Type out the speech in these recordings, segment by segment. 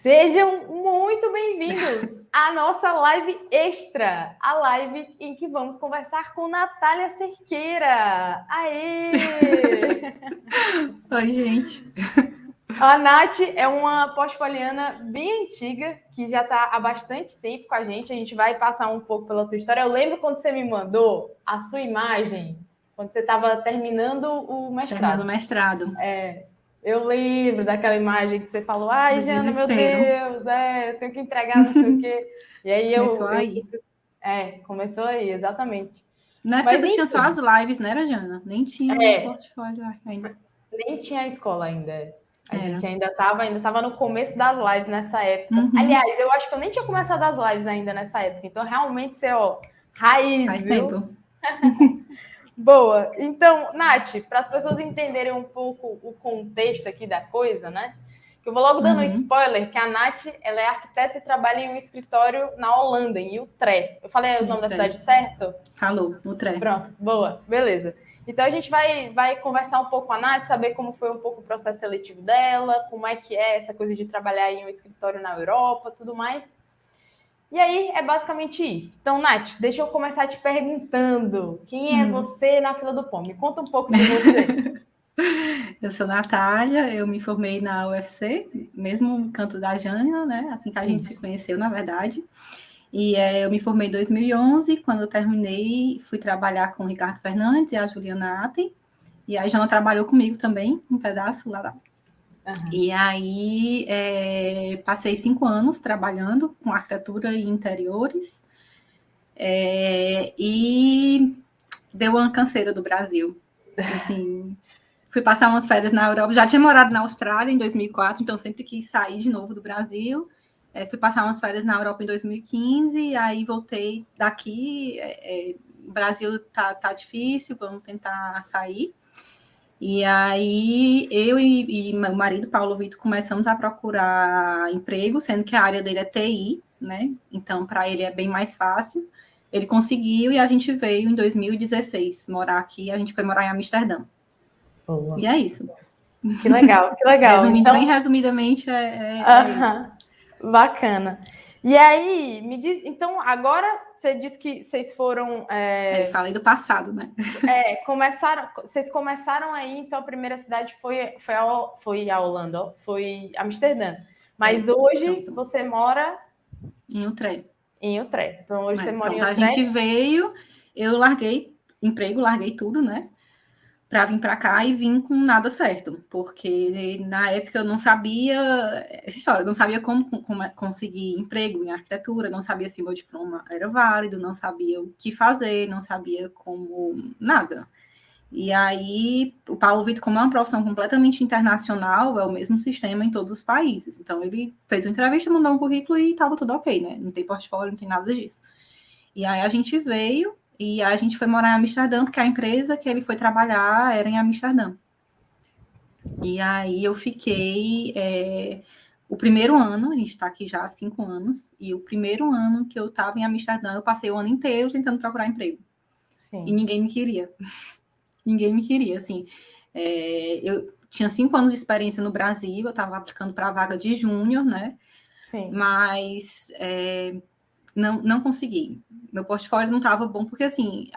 Sejam muito bem-vindos à nossa live extra, a live em que vamos conversar com Natália Cerqueira. Aê! Oi, gente. A Nath é uma portfoliana bem antiga, que já está há bastante tempo com a gente vai passar um pouco pela tua história. Eu lembro quando você me mandou a sua imagem, quando você estava terminando o mestrado. Terminando o mestrado. Eu lembro daquela imagem que você falou, ai, Do Jana, meu desespero. Deus, eu tenho que entregar não sei o quê. E aí Começou aí. começou aí, exatamente. Na época Mas tu tinha só enfim, as lives, né, Jana? Nem tinha o portfólio ainda. nem tinha a escola ainda. A Era. gente ainda estava no começo das lives nessa época. Uhum. Aliás, eu acho que eu nem tinha começado as lives ainda nessa época. Então, realmente, você, raiz, Faz viu? tempo. Boa. Então, Nath, para as pessoas entenderem um pouco o contexto aqui da coisa, né? Que eu vou logo dando um spoiler, que a Nath, ela é arquiteta e trabalha em um escritório na Holanda, em Utrecht. Eu falei o nome da cidade certo? Falou, Utrecht. Pronto, boa, beleza. Então a gente vai conversar um pouco com a Nath, saber como foi um pouco o processo seletivo dela, como é que é essa coisa de trabalhar em um escritório na Europa, tudo mais. E aí é basicamente isso. Então, Nath, deixa eu começar te perguntando: quem é você na fila do pão? Me conta um pouco de você. Eu sou Natália, eu me formei na UFC, mesmo canto da Jana, né? Assim que a gente se conheceu, na verdade. E eu me formei em 2011, quando eu terminei, fui trabalhar com o Ricardo Fernandes e a Juliana Atten. E a Jana trabalhou comigo também, um pedaço lá. E aí passei 5 anos trabalhando com arquitetura e interiores. E deu uma canseira do Brasil. Assim, fui passar umas férias na Europa. Já tinha morado na Austrália em 2004, então sempre quis sair de novo do Brasil. Fui passar umas férias na Europa em 2015, e aí voltei daqui. O Brasil tá difícil, vamos tentar sair. E aí eu e meu marido, Paulo Vitor, começamos a procurar emprego, sendo que a área dele é TI, né? Então, para ele é bem mais fácil. Ele conseguiu e a gente veio em 2016 morar aqui. A gente foi morar em Amsterdã. Boa. E é isso. Que legal, que legal. Resumindo, Então, bem resumidamente, é isso. Bacana. E aí, me diz, então, agora você disse que vocês foram. Falei do passado, né? Vocês começaram aí, então a primeira cidade foi a Holanda, foi Amsterdã. Mas hoje pronto. você mora em Utrecht. Em Utrecht. Então hoje você mora em Utrecht. A gente veio, eu larguei emprego, larguei tudo, né? Para vir para cá e vim com nada certo, porque na época eu não sabia essa história, eu não sabia como conseguir emprego em arquitetura, não sabia se meu diploma era válido, não sabia o que fazer, não sabia como nada. E aí, o Paulo Vitor, como é uma profissão completamente internacional, é o mesmo sistema em todos os países. Então, ele fez uma entrevista, mandou um currículo e estava tudo ok, né? Não tem portfólio, não tem nada disso. E aí, a gente veio e a gente foi morar em Amsterdã, porque a empresa que ele foi trabalhar era em Amsterdã. E aí, eu fiquei... o primeiro ano, a gente está aqui já há 5 anos, e o primeiro ano que eu estava em Amsterdã, eu passei o ano inteiro tentando procurar emprego. Sim. E ninguém me queria. Ninguém me queria, assim. Eu tinha 5 anos de experiência no Brasil, eu estava aplicando para a vaga de júnior, né? Sim. Mas não consegui. Meu portfólio não estava bom, porque, assim,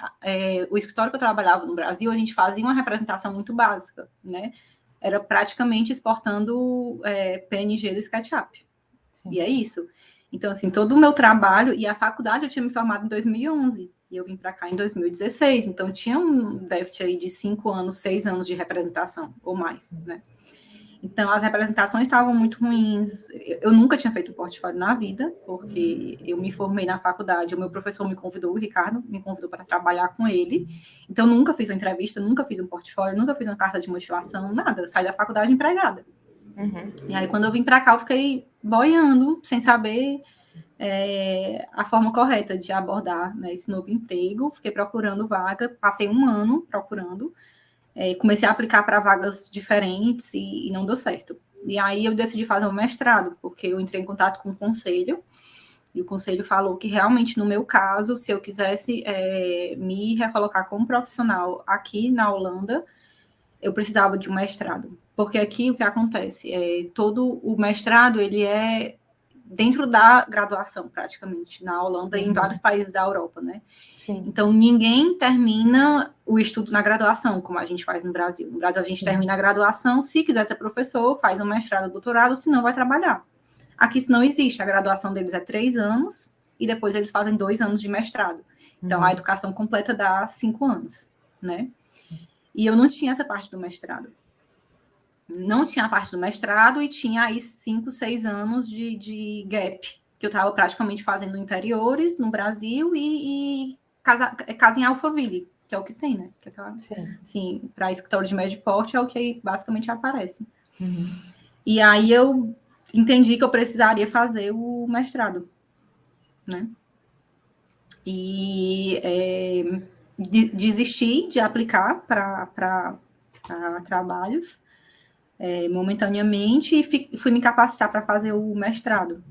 o escritório que eu trabalhava no Brasil, a gente fazia uma representação muito básica, né? Era praticamente exportando PNG do SketchUp. Sim. E é isso. Então, assim, todo o meu trabalho, e a faculdade eu tinha me formado em 2011, e eu vim para cá em 2016, então tinha um déficit aí de 5 anos, 6 anos de representação, ou mais, né? Então, as representações estavam muito ruins. Eu nunca tinha feito um portfólio na vida, porque eu me formei na faculdade, o meu professor me convidou, o Ricardo, me convidou para trabalhar com ele. Então, nunca fiz uma entrevista, nunca fiz um portfólio, nunca fiz uma carta de motivação, nada. Saí da faculdade empregada. Uhum. E aí, quando eu vim para cá, eu fiquei boiando, sem saber a forma correta de abordar, né, esse novo emprego. Fiquei procurando vaga, passei 1 ano procurando, comecei a aplicar para vagas diferentes e não deu certo. E aí eu decidi fazer um mestrado, porque eu entrei em contato com o conselho, e o conselho falou que realmente, no meu caso, se eu quisesse me recolocar como profissional aqui na Holanda, eu precisava de um mestrado. Porque aqui o que acontece é todo o mestrado, ele é dentro da graduação, praticamente, na Holanda e em vários países da Europa, né? Sim. Então, ninguém termina o estudo na graduação, como a gente faz no Brasil. No Brasil, a gente termina a graduação, se quiser ser professor, faz um mestrado, doutorado, se não, vai trabalhar. Aqui isso não existe, a graduação deles é 3 anos, e depois eles fazem 2 anos de mestrado. Então, a educação completa dá 5 anos, né? E eu não tinha essa parte do mestrado. Não tinha a parte do mestrado e tinha aí 5, 6 anos de gap, que eu estava praticamente fazendo interiores no Brasil e casa em Alphaville, que é o que tem, né? Que é aquela, assim, para escritório de médio porte é o que basicamente aparece. E aí eu entendi que eu precisaria fazer o mestrado, né? E desisti de aplicar para trabalhos momentaneamente e fui me capacitar para fazer o mestrado.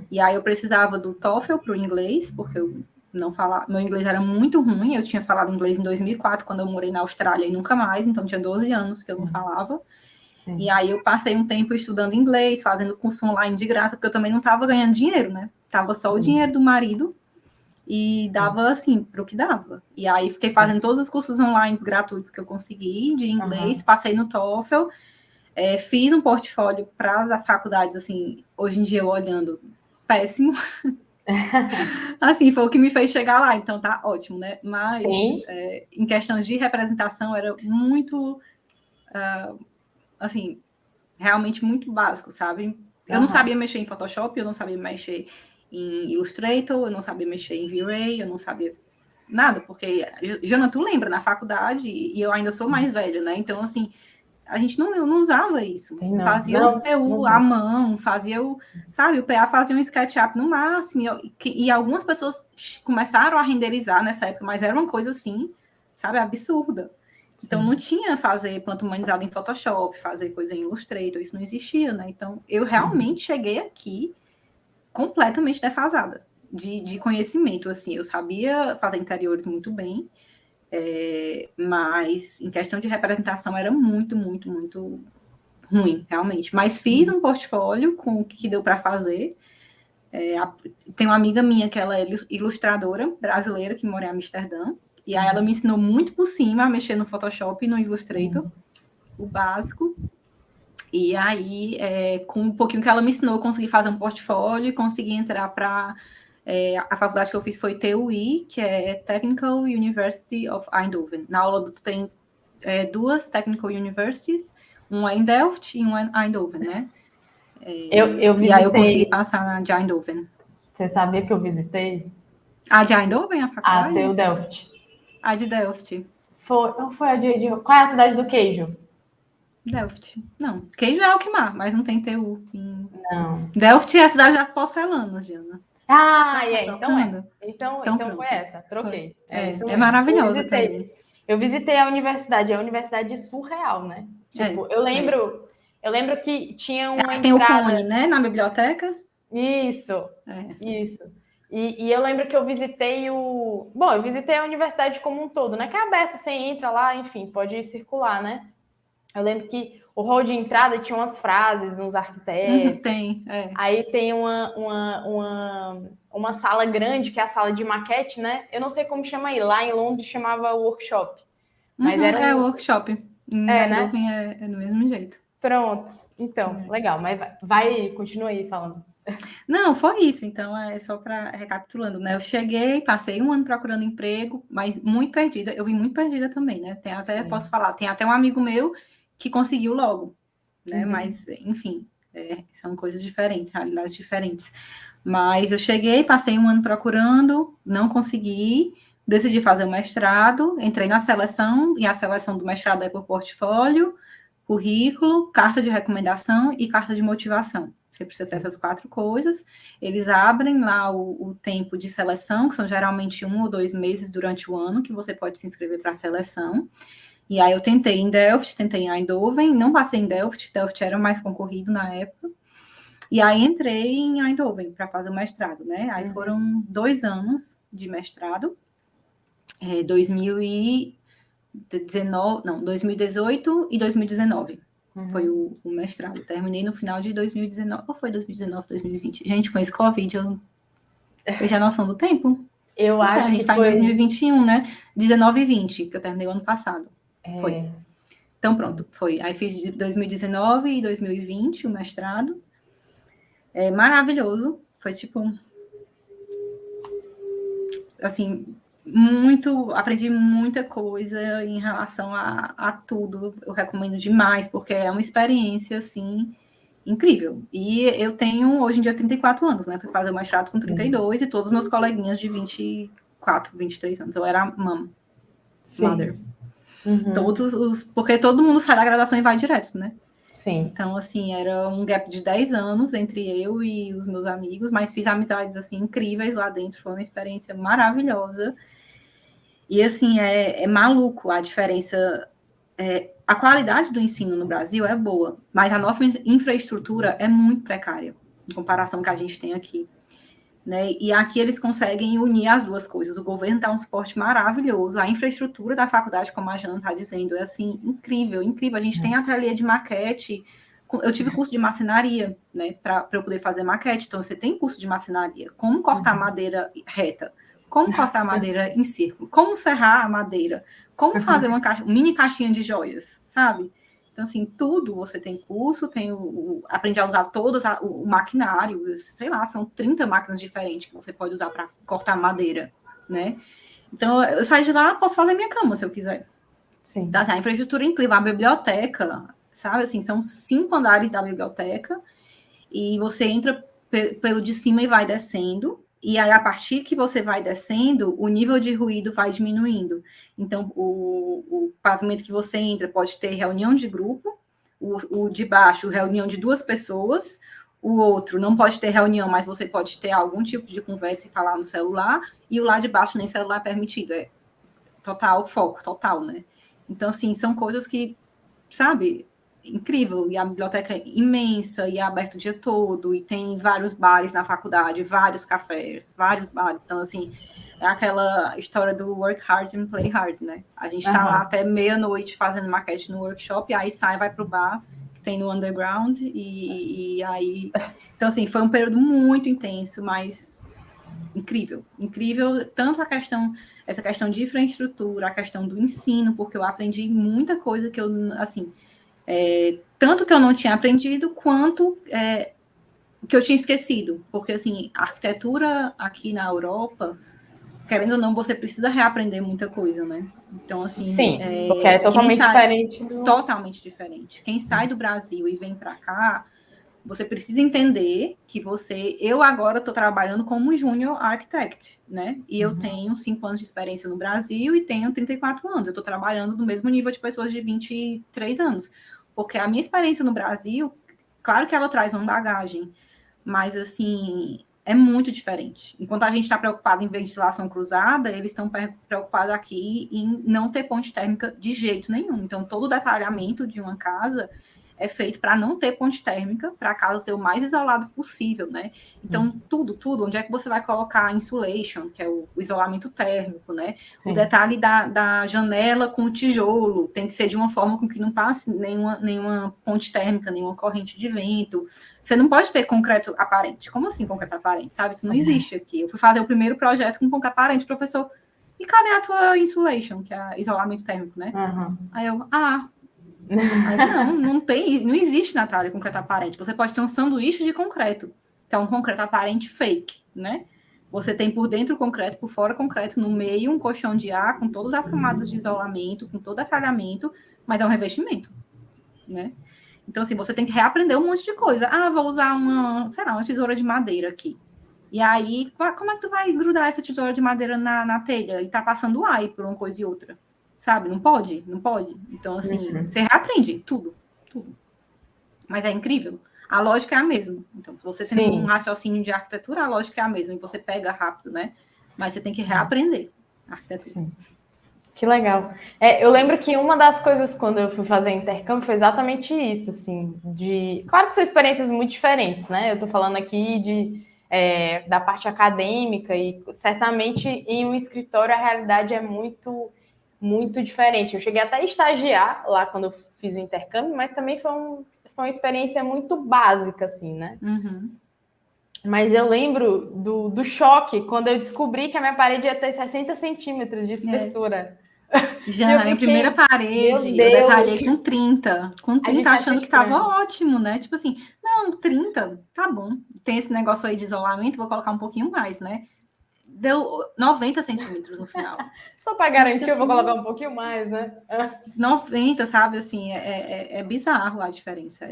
E aí eu precisava do TOEFL para o inglês, porque eu não falava, meu inglês era muito ruim, eu tinha falado inglês em 2004, quando eu morei na Austrália, e nunca mais, então tinha 12 anos que eu não falava. Sim. E aí eu passei um tempo estudando inglês, fazendo curso online de graça, porque eu também não estava ganhando dinheiro, né? Tava só o dinheiro do marido e dava, assim, para o que dava. E aí fiquei fazendo todos os cursos online gratuitos que eu consegui de inglês, passei no TOEFL, fiz um portfólio para as faculdades, assim, hoje em dia eu olhando, péssimo. Assim, foi o que me fez chegar lá, então tá ótimo, né? Mas em questão de representação era muito, assim, realmente muito básico, sabe? Eu não sabia mexer em Photoshop, eu não sabia mexer em Illustrator, eu não sabia mexer em V-Ray, eu não sabia nada, porque, Jana, tu lembra, na faculdade, e eu ainda sou mais velha, né? Então, assim, a gente não usava isso. Fazia os PU à mão, fazia sabe, o PA fazia um SketchUp no máximo, e algumas pessoas começaram a renderizar nessa época, mas era uma coisa assim, sabe, absurda. Então, não tinha fazer planta humanizada em Photoshop, fazer coisa em Illustrator, isso não existia, né? Então, eu realmente cheguei aqui completamente defasada de conhecimento, assim. Eu sabia fazer interiores muito bem, mas em questão de representação era muito, muito, muito ruim, realmente. Mas fiz um portfólio com o que deu para fazer. Tem uma amiga minha que ela é ilustradora brasileira que mora em Amsterdã. E aí ela me ensinou muito por cima a mexer no Photoshop e no Illustrator, o básico. E aí, com um pouquinho que ela me ensinou, eu consegui fazer um portfólio e consegui entrar para... a faculdade que eu fiz foi TUI, que é Technical University of Eindhoven. Na Holanda tem 2 Technical Universities, uma em Delft e uma em Eindhoven, né? Eu visitei. E aí eu consegui passar na de Eindhoven. Você sabia que eu visitei? A de Eindhoven, a faculdade? A TU Delft. A de Delft. Não foi a de... Qual é a cidade do queijo? Delft. Não, queijo é Alkmaar, mas não tem TU. Não. Delft é a cidade das porcelanas, Diana. Então foi essa, troquei. É maravilhosa também. Eu visitei a universidade surreal, né? Tipo, eu lembro que tinha uma entrada... Tem o Cone, né, na biblioteca. Isso. E eu lembro que eu visitei eu visitei a universidade como um todo, né? Que é aberto, você entra lá, enfim, pode circular, né? Eu lembro que o hall de entrada tinha umas frases de uns arquitetos. Tem, Aí tem uma sala grande, que é a sala de maquete, né? Eu não sei como chama aí. Lá em Londres chamava workshop. Mas era o workshop. Em Eindhoven é do mesmo jeito. Pronto. Então, legal. Mas continua aí falando. Não, foi isso. Então, só para recapitulando, né? Eu cheguei, passei um ano procurando emprego, mas muito perdida. Eu vim muito perdida também, né? Posso falar, tem até um amigo meu que conseguiu logo, né? Mas, enfim, são coisas diferentes, realidades diferentes. Mas eu cheguei, passei um ano procurando, não consegui, decidi fazer o mestrado, entrei na seleção, e a seleção do mestrado é por portfólio, currículo, carta de recomendação e carta de motivação. Você precisa ter essas 4 coisas. Eles abrem lá o tempo de seleção, que são geralmente 1 ou 2 meses durante o ano, que você pode se inscrever para a seleção. E aí eu tentei em Delft, tentei em Eindhoven, não passei em Delft era mais concorrido na época. E aí entrei em Eindhoven para fazer o mestrado, né? Aí foram 2 anos de mestrado, 2000 e 2018 e 2019. Foi o mestrado. Terminei no final de 2019. Ou foi 2019, 2020? Gente, com esse Covid, eu perdi a noção do tempo. Eu acho que a gente está foi... em 2021, né? 19 e 20, que eu terminei o ano passado. Foi. Então, pronto, foi. Aí fiz de 2019 e 2020 o mestrado. É maravilhoso. Foi tipo... Assim, aprendi muita coisa em relação a tudo. Eu recomendo demais, porque é uma experiência, assim, incrível. E eu tenho, hoje em dia, 34 anos, né? Fui fazer o mestrado com 32 e todos os meus coleguinhas de 24, 23 anos. Eu era mother. Porque todo mundo sai da graduação e vai direto, né? Sim. Então, assim, era um gap de 10 anos entre eu e os meus amigos, mas fiz amizades, assim, incríveis lá dentro. Foi uma experiência maravilhosa. E, assim, é maluco a diferença. A qualidade do ensino no Brasil é boa, mas a nossa infraestrutura é muito precária, em comparação com a que a gente tem aqui. Né? E aqui eles conseguem unir as duas coisas. O governo dá um suporte maravilhoso. A infraestrutura da faculdade, como a Jana está dizendo, é assim, incrível, incrível. A gente tem ateliê de maquete. Eu tive curso de marcenaria, né, para eu poder fazer maquete. Então, você tem curso de marcenaria. Como cortar madeira reta, como cortar madeira em círculo, como serrar a madeira, como fazer uma mini caixinha de joias, sabe? Então, assim, tudo você tem curso, aprende a usar o maquinário, sei lá, são 30 máquinas diferentes que você pode usar para cortar madeira, né? Então, eu saio de lá, posso fazer minha cama, se eu quiser. Sim. Então, assim, a infraestrutura incrível, a biblioteca, sabe? Assim, são 5 andares da biblioteca e você entra pelo de cima e vai descendo. E aí, a partir que você vai descendo, o nível de ruído vai diminuindo. Então, o pavimento que você entra pode ter reunião de grupo, o de baixo, reunião de 2 pessoas, o outro não pode ter reunião, mas você pode ter algum tipo de conversa e falar no celular, e o lá de baixo nem celular é permitido, é total foco, total, né? Então, assim, são coisas que, sabe... incrível, e a biblioteca é imensa, e é aberta o dia todo, e tem vários bares na faculdade, vários cafés, vários bares, então, assim, é aquela história do work hard and play hard, né? A gente tá lá até meia-noite fazendo maquete no workshop, e aí sai, vai pro bar, que tem no underground, e aí... Então, assim, foi um período muito intenso, mas incrível, tanto essa questão de infraestrutura, a questão do ensino, porque eu aprendi muita coisa que eu, assim... tanto que eu não tinha aprendido, quanto que eu tinha esquecido. Porque, assim, a arquitetura aqui na Europa, querendo ou não, você precisa reaprender muita coisa, né? Então, assim... Sim, porque é totalmente diferente. Totalmente diferente. Quem sai do Brasil e vem para cá, você precisa entender que eu agora estou trabalhando como junior architect, né? E eu tenho 5 anos de experiência no Brasil e tenho 34 anos. Eu estou trabalhando no mesmo nível de pessoas de 23 anos. Porque a minha experiência no Brasil, claro que ela traz uma bagagem, mas, assim, é muito diferente. Enquanto a gente está preocupado em ventilação cruzada, eles estão preocupados aqui em não ter ponte térmica de jeito nenhum. Então, todo o detalhamento de uma casa é feito para não ter ponte térmica, para a casa ser o mais isolado possível, né? Então, tudo, onde é que você vai colocar insulation, que é o isolamento térmico, né? Sim. O detalhe da janela com o tijolo tem que ser de uma forma com que não passe nenhuma ponte térmica, nenhuma corrente de vento. Você não pode ter concreto aparente. Como assim concreto aparente, sabe? Isso não existe aqui. Eu fui fazer o primeiro projeto com concreto aparente, professor, e cadê a tua insulation, que é isolamento térmico, né? Aí eu, não existe, Natália, concreto aparente. Você pode ter um sanduíche de concreto, que é um concreto aparente fake, né? Você tem por dentro o concreto, por fora o concreto, no meio um colchão de ar, com todas as camadas de isolamento, com todo detalhamento, mas é um revestimento, né? Então, assim, você tem que reaprender um monte de coisa. Vou usar uma tesoura de madeira aqui. E aí, como é que tu vai grudar essa tesoura de madeira na telha e tá passando ar por uma coisa e outra? Sabe? Não pode. Então, assim, você reaprende tudo. Mas é incrível. A lógica é a mesma. Então, se você tem um raciocínio de arquitetura, a lógica é a mesma. E você pega rápido, né? Mas você tem que reaprender a arquitetura. Sim. Que legal. Eu lembro que uma das coisas quando eu fui fazer intercâmbio foi exatamente isso, assim, claro que são experiências muito diferentes, né? Eu tô falando aqui da parte acadêmica e certamente em um escritório a realidade é muito muito diferente. Eu cheguei até a estagiar lá quando eu fiz o intercâmbio, mas também foi uma experiência muito básica, assim, né? Uhum. Mas eu lembro do choque quando eu descobri que a minha parede ia ter 60 centímetros de espessura. E eu Jana, minha primeira fiquei, parede, meu eu Deus, detalhei com 30. Com a 30 gente acha achando que tava estranho. ótimo, né? Tipo assim, não, 30, tá bom. Tem esse negócio aí de isolamento, vou colocar um pouquinho mais, né? Deu 90 centímetros no final. Só para E eu fiquei garantir, eu vou colocar assim, um pouquinho mais, né? 90, sabe? Assim, é bizarro a diferença.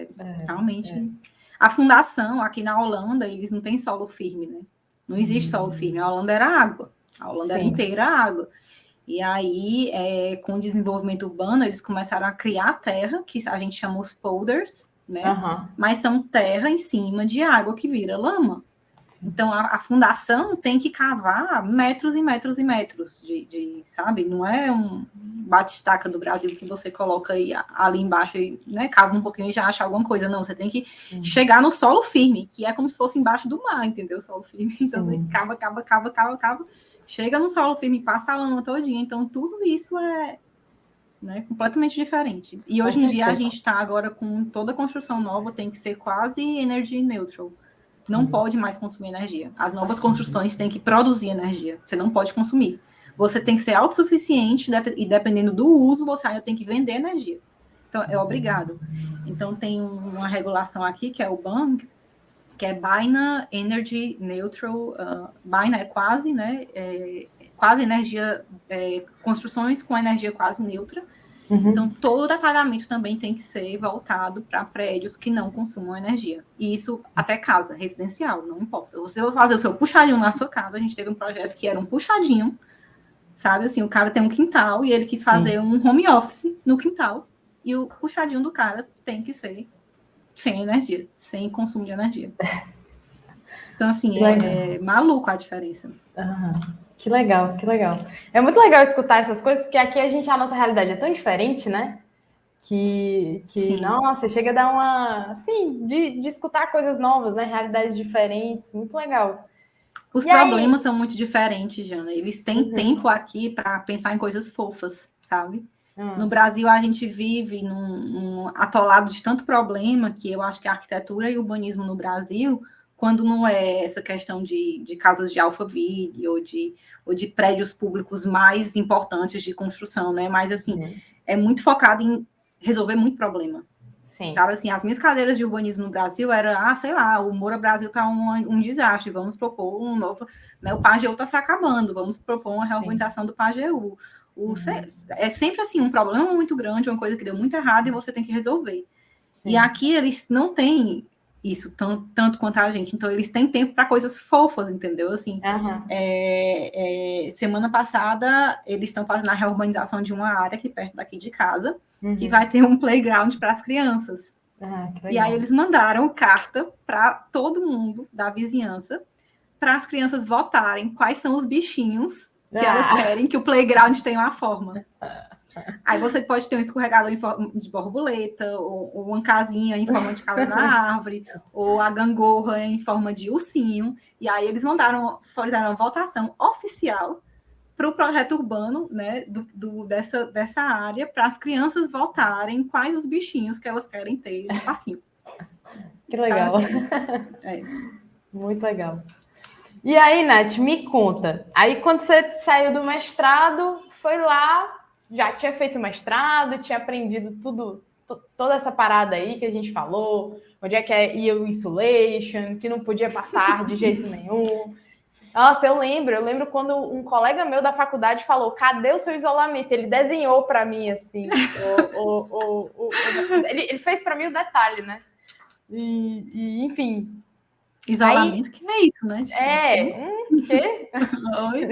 Realmente. A fundação, aqui na Holanda, eles não têm solo firme, né? Não existe solo firme. A Holanda era água. A Holanda era Sim. inteira água. E aí, com o desenvolvimento urbano, eles começaram a criar terra, que a gente chama os polders, né? Uhum. Mas são terra em cima de água que vira lama. Então, a fundação tem que cavar metros e metros e metros sabe? Não é um bate-estaca do Brasil que você coloca aí, ali embaixo e, né, cava um pouquinho e já acha alguma coisa. Não, você tem que chegar no solo firme, que é como se fosse embaixo do mar, entendeu? Solo firme. Então, você cava, chega no solo firme, passa a lama todinha. Então, tudo isso é, né, completamente diferente. E Com hoje em dia, a certeza. gente está agora com toda construção nova, tem que ser quase energy neutral. Não pode mais consumir energia. As novas construções têm que produzir energia. Você não pode consumir. Você tem que ser autossuficiente e dependendo do uso, você ainda tem que vender energia. Então, é obrigado. Então, tem uma regulação aqui, que é o BAN, que é BINA Energy Neutral. BINA é quase, né? Quase energia, construções com energia quase neutra. Então, todo o detalhamento também tem que ser voltado para prédios que não consumam energia. E isso até casa, residencial, não importa. Você vai fazer o seu puxadinho na sua casa. A gente teve um projeto que era um puxadinho, sabe? Assim, o cara tem um quintal e ele quis fazer um home office no quintal. E o puxadinho do cara tem que ser sem energia, sem consumo de energia. Então, assim, é maluco a diferença. Que legal, que legal. É muito legal escutar essas coisas, porque aqui a nossa realidade é tão diferente, né? Que nossa, chega a dar uma, assim, de escutar coisas novas, né? Realidades diferentes, muito legal. Os E aí, problemas são muito diferentes, Jana. Eles têm tempo aqui para pensar em coisas fofas, sabe? No Brasil, a gente vive num atolado de tanto problema que eu acho que a arquitetura e o urbanismo no Brasil, quando não é essa questão de casas de Alphaville ou de prédios públicos mais importantes de construção, né? Mas, assim, é muito focado em resolver muito problema. sim. Sabe, assim, as minhas cadeiras de urbanismo no Brasil era, sei lá, o Moura Brasil está um desastre, vamos propor um novo, né, o PAGEU está se acabando, vamos propor uma reorganização do PAGEU. É sempre assim, um problema muito grande, uma coisa que deu muito errado e você tem que resolver. Sim. E aqui eles não têm isso tanto quanto a gente, então eles têm tempo para coisas fofas, entendeu? Assim, semana passada eles estão fazendo a reurbanização de uma área aqui perto daqui de casa, que vai ter um playground para as crianças. E aí eles mandaram carta para todo mundo da vizinhança para as crianças votarem quais são os bichinhos que elas querem que o playground tenha uma forma. Aí você pode ter um escorregador em forma de borboleta, ou uma casinha em forma de casa na árvore, ou a gangorra em forma de ursinho. E aí eles fizeram uma votação oficial para o projeto urbano, né, dessa área, para as crianças votarem quais os bichinhos que elas querem ter no parquinho. Que legal. Assim, muito legal. E aí, Nath, me conta. Aí, quando você saiu do mestrado, foi lá, já tinha feito mestrado, tinha aprendido tudo, toda essa parada aí que a gente falou, onde é que ia o insulation, que não podia passar de jeito nenhum. Nossa, eu lembro quando um colega meu da faculdade falou, cadê o seu isolamento? Ele desenhou para mim, assim, ele fez para mim o detalhe, né? E enfim... Isolamento, aí, que é isso, né? Tipo, quê? Oi?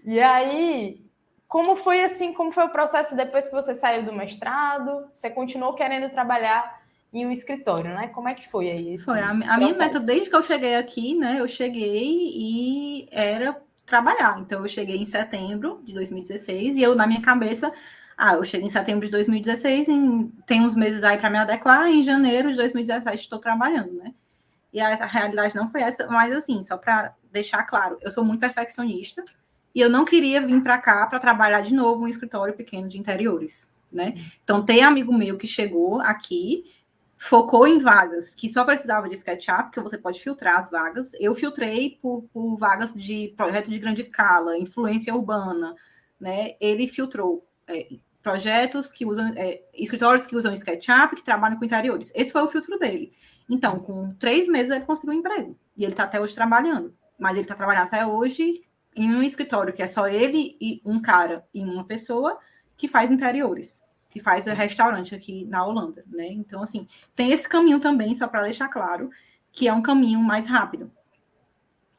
E aí, como foi o processo depois que você saiu do mestrado? Você continuou querendo trabalhar em um escritório, né? Como é que foi aí? Foi a minha meta desde que eu cheguei aqui, né? Eu cheguei e era trabalhar. Então, eu cheguei em setembro de 2016 e eu, na minha cabeça, eu cheguei em setembro de 2016, tem uns meses aí para me adequar, em janeiro de 2017 estou trabalhando, né? E a realidade não foi essa, mas assim, só para deixar claro, eu sou muito perfeccionista, e eu não queria vir para cá para trabalhar de novo em um escritório pequeno de interiores, né? Então, tem amigo meu que chegou aqui, focou em vagas que só precisava de SketchUp, porque você pode filtrar as vagas. Eu filtrei por vagas de projeto de grande escala, influência urbana, né? Ele filtrou projetos que usam, escritórios que usam SketchUp, que trabalham com interiores. Esse foi o filtro dele. Então, com 3 meses, ele conseguiu um emprego. E ele está até hoje trabalhando. Mas ele está trabalhando até hoje em um escritório que é só ele e um cara e uma pessoa que faz interiores, que faz restaurante aqui na Holanda, né? Então, assim, tem esse caminho também, só para deixar claro, que é um caminho mais rápido.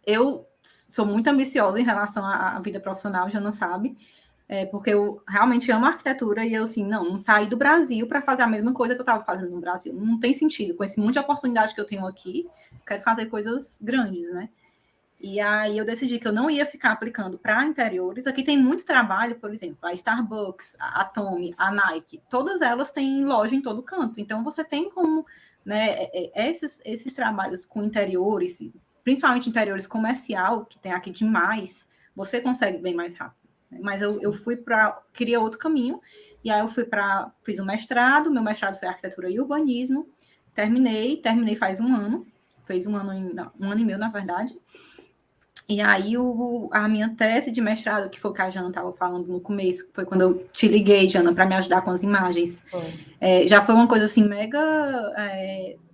Eu sou muito ambiciosa em relação à vida profissional, já não sabe, porque eu realmente amo arquitetura e eu, assim, não saí do Brasil para fazer a mesma coisa que eu estava fazendo no Brasil. Não tem sentido. Com esse monte de oportunidade que eu tenho aqui, quero fazer coisas grandes, né? E aí eu decidi que eu não ia ficar aplicando para interiores. Aqui tem muito trabalho, por exemplo, a Starbucks, a Tommy, a Nike, todas elas têm loja em todo canto. Então você tem como, né, esses trabalhos com interiores, principalmente interiores comercial, que tem aqui demais, você consegue bem mais rápido. Né? Mas eu queria outro caminho, e aí eu fiz um mestrado, meu mestrado foi arquitetura e urbanismo, terminei faz um ano, fez um ano e meio, na verdade. E aí, a minha tese de mestrado, que foi o que a Jana estava falando no começo, foi quando eu te liguei, Jana, para me ajudar com as imagens. Já foi uma coisa assim, mega,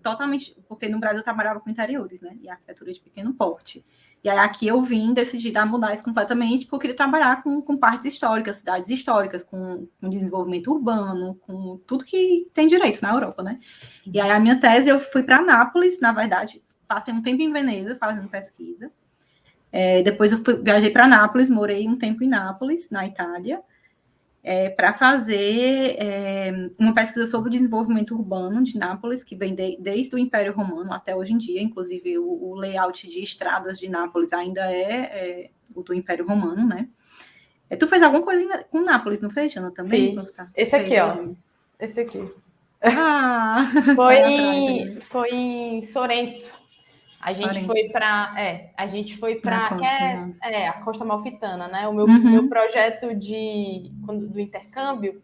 totalmente, porque no Brasil eu trabalhava com interiores, né? E arquitetura de pequeno porte. E aí aqui eu decidi mudar isso completamente, porque eu queria trabalhar com partes históricas, cidades históricas, com desenvolvimento urbano, com tudo que tem direito na Europa, né? E aí a minha tese, eu fui para Nápoles, na verdade, passei um tempo em Veneza fazendo pesquisa. Depois eu viajei para Nápoles, morei um tempo em Nápoles, na Itália, para fazer uma pesquisa sobre o desenvolvimento urbano de Nápoles, que vem desde o Império Romano até hoje em dia. Inclusive, o layout de estradas de Nápoles ainda é o do Império Romano, né? Tu fez alguma coisa com Nápoles, não fez, Jana, também? Fiz. Esse aqui, ó. Esse aqui. Foi em Sorrento. A gente foi para a Costa Amalfitana, né? O meu projeto do intercâmbio,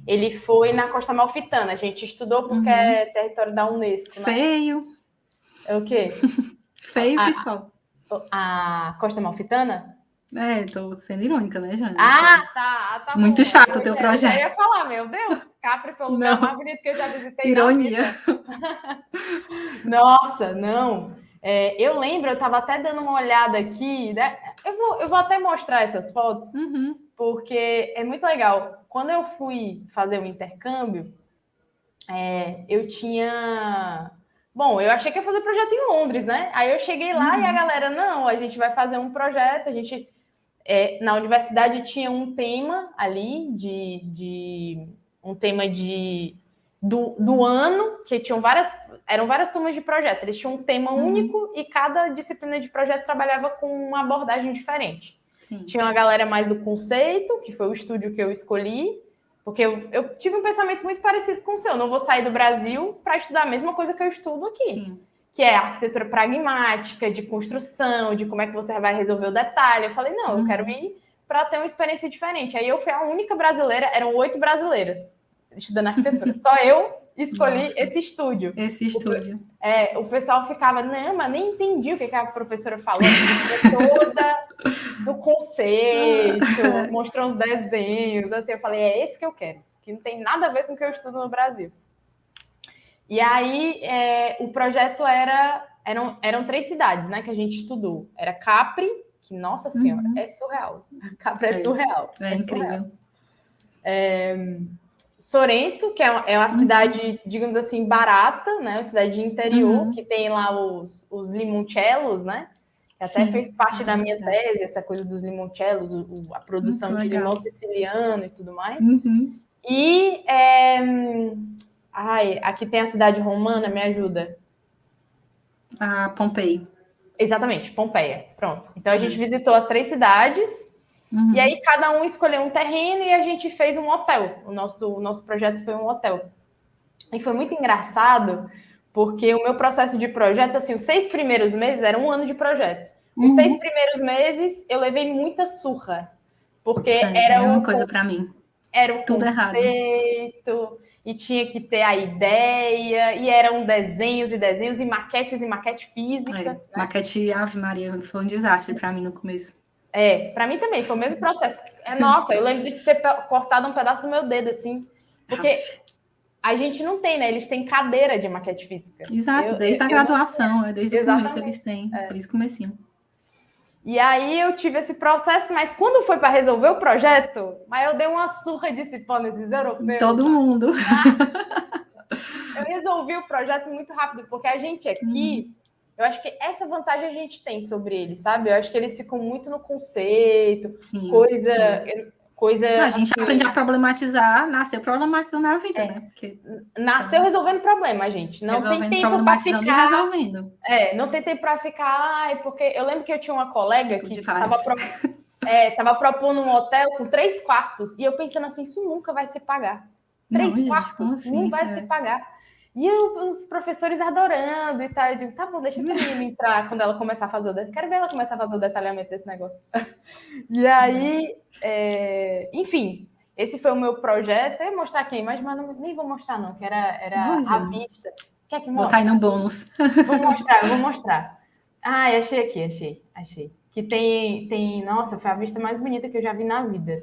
ele foi na Costa Amalfitana. A gente estudou porque é território da Unesco, né? Feio. É o quê? Feio, pessoal. A Costa Amalfitana? Tô sendo irônica, né, Jana? Tá. Muito chato o teu projeto. Eu ia falar, meu Deus, Capri foi o lugar mais bonito que eu já visitei. Ironia. Nossa, não. Eu lembro, eu estava até dando uma olhada aqui, né? Eu vou até mostrar essas fotos, porque é muito legal. Quando eu fui fazer o intercâmbio, eu tinha... Bom, eu achei que ia fazer projeto em Londres, né? Aí eu cheguei lá e a galera, não, a gente vai fazer um projeto, na universidade tinha um tema ali um tema do ano, que eram várias turmas de projeto, eles tinham um tema único e cada disciplina de projeto trabalhava com uma abordagem diferente. Sim. Tinha uma galera mais do conceito, que foi o estúdio que eu escolhi, porque eu tive um pensamento muito parecido com o seu, eu não vou sair do Brasil para estudar a mesma coisa que eu estudo aqui. Sim. Que é arquitetura pragmática, de construção, de como é que você vai resolver o detalhe. Eu falei, não, eu quero ir para ter uma experiência diferente. Aí eu fui a única brasileira, eram 8 brasileiras estudando arquitetura. Só eu escolhi esse estúdio. O pessoal ficava, não, mas nem entendi o que a professora falou. Toda do conceito, mostrou uns desenhos. Assim, eu falei, é esse que eu quero, que não tem nada a ver com o que eu estudo no Brasil. E aí, o projeto eram 3 cidades, né, que a gente estudou. Era Capri, que, nossa senhora, é surreal. Capri é surreal. É incrível. Surreal. Sorrento, que é uma cidade, digamos assim, barata, né, uma cidade de interior, que tem lá os limoncellos, né, que até fez parte da minha tese, essa coisa dos limoncellos, a produção de limão siciliano e tudo mais. E... aqui tem a cidade romana, me ajuda. Pompeia. Exatamente, Pompeia. Pronto. Então a gente visitou as 3 cidades e aí cada um escolheu um terreno e a gente fez um hotel. O nosso projeto foi um hotel. E foi muito engraçado porque o meu processo de projeto, assim, os 6 primeiros meses era um ano de projeto. Os 6 primeiros meses eu levei muita surra, porque era uma coisa para mim. Era o tudo conceito, errado. E tinha que ter a ideia, e eram desenhos e maquete física. Né? Maquete Ave Maria foi um desastre para mim no começo. Para mim também, foi o mesmo processo. Nossa, eu lembro de ter cortado um pedaço do meu dedo, assim, porque a gente não tem, né? Eles têm cadeira de maquete física. Exato, desde a graduação, desde o começo eles têm, desde o comecinho. E aí eu tive esse processo, mas quando foi para resolver o projeto, eu dei uma surra de cipó nesses europeus. Todo mundo. Eu resolvi o projeto muito rápido, porque a gente aqui, eu acho que essa vantagem a gente tem sobre eles, sabe? Eu acho que eles ficam muito no conceito, coisa não, a gente assim, aprende a problematizar, nasceu problematizando a vida, né? Porque, nasceu resolvendo problema, gente. Não tem tempo para ficar. E resolvendo. Não tem tempo para ficar. Porque eu lembro que eu tinha uma colega que estava propondo um hotel com 3 quartos. E eu pensando assim, isso nunca vai se pagar. 3 quartos, assim? Não vai se pagar. E os professores adorando e tal. Eu digo, tá bom, deixa essa menina entrar quando ela começar a fazer o detalhamento. Quero ver ela começar a fazer o detalhamento desse negócio. E aí, enfim, esse foi o meu projeto. Eu ia mostrar aqui a imagem, mas nem vou mostrar, não, que era a vista. Quer que mostre? Botar aí no bônus. Vou mostrar. Achei aqui, achei. Que tem. Nossa, foi a vista mais bonita que eu já vi na vida.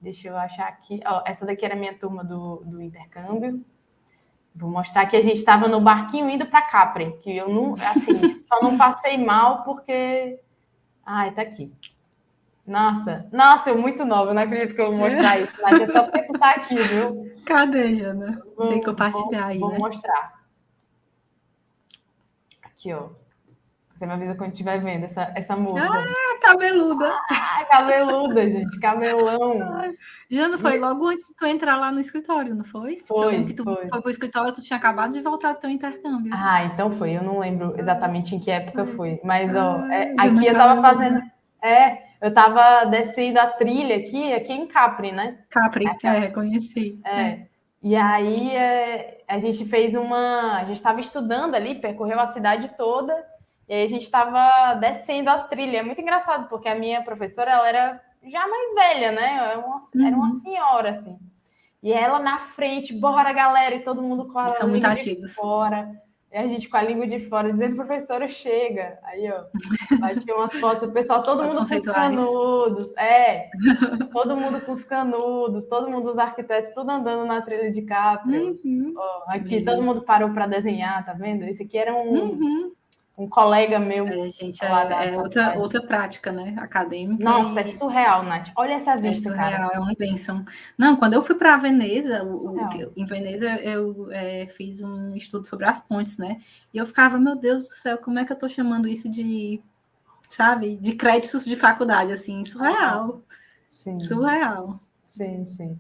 Deixa eu achar aqui. Essa daqui era a minha turma do intercâmbio. Vou mostrar que a gente estava no barquinho indo para Capri, que eu não, assim, só não passei mal porque. Tá aqui. Nossa, eu muito nova, não acredito que eu vou mostrar isso, Nádia, só porque tu tá aqui, viu? Cadê, Jana? Tem que compartilhar aí, Vou mostrar. Aqui, ó. Você me avisa quando estiver vendo essa moça. Cabeluda. Cabeluda, gente, cabelão. Jana, foi logo antes de tu entrar lá no escritório, não foi? Foi. Eu lembro que tu foi pro escritório, tu tinha acabado de voltar do teu intercâmbio. Então foi. Eu não lembro exatamente em que época foi. Mas, aqui eu tava fazendo... eu tava descendo a trilha aqui em Capri, né? Capri, conheci. E aí a gente fez a gente estava estudando ali, percorreu a cidade toda, e aí a gente estava descendo a trilha. É muito engraçado, porque a minha professora, ela era já mais velha, né? Era uma senhora, assim. E ela na frente, bora, galera, e todo mundo com a São muito língua ativos. de fora. E a gente com a língua de fora, dizendo, professora, chega. Aí, bati umas fotos, o pessoal, todo mundo com os canudos. Todo mundo com os canudos, todo mundo, os arquitetos, tudo andando na trilha de Capri. Aqui, todo mundo parou para desenhar, tá vendo? Isso aqui era um colega meu. Gente, outra prática, né? Acadêmica. Nossa, é surreal, Nath. Olha essa vista, surreal, cara. É uma bênção. Não, quando eu fui para Veneza, em Veneza eu fiz um estudo sobre as pontes, né? E eu ficava, meu Deus do céu, como é que eu tô chamando isso de, sabe, de créditos de faculdade, assim, surreal. Sim. Surreal. Sim.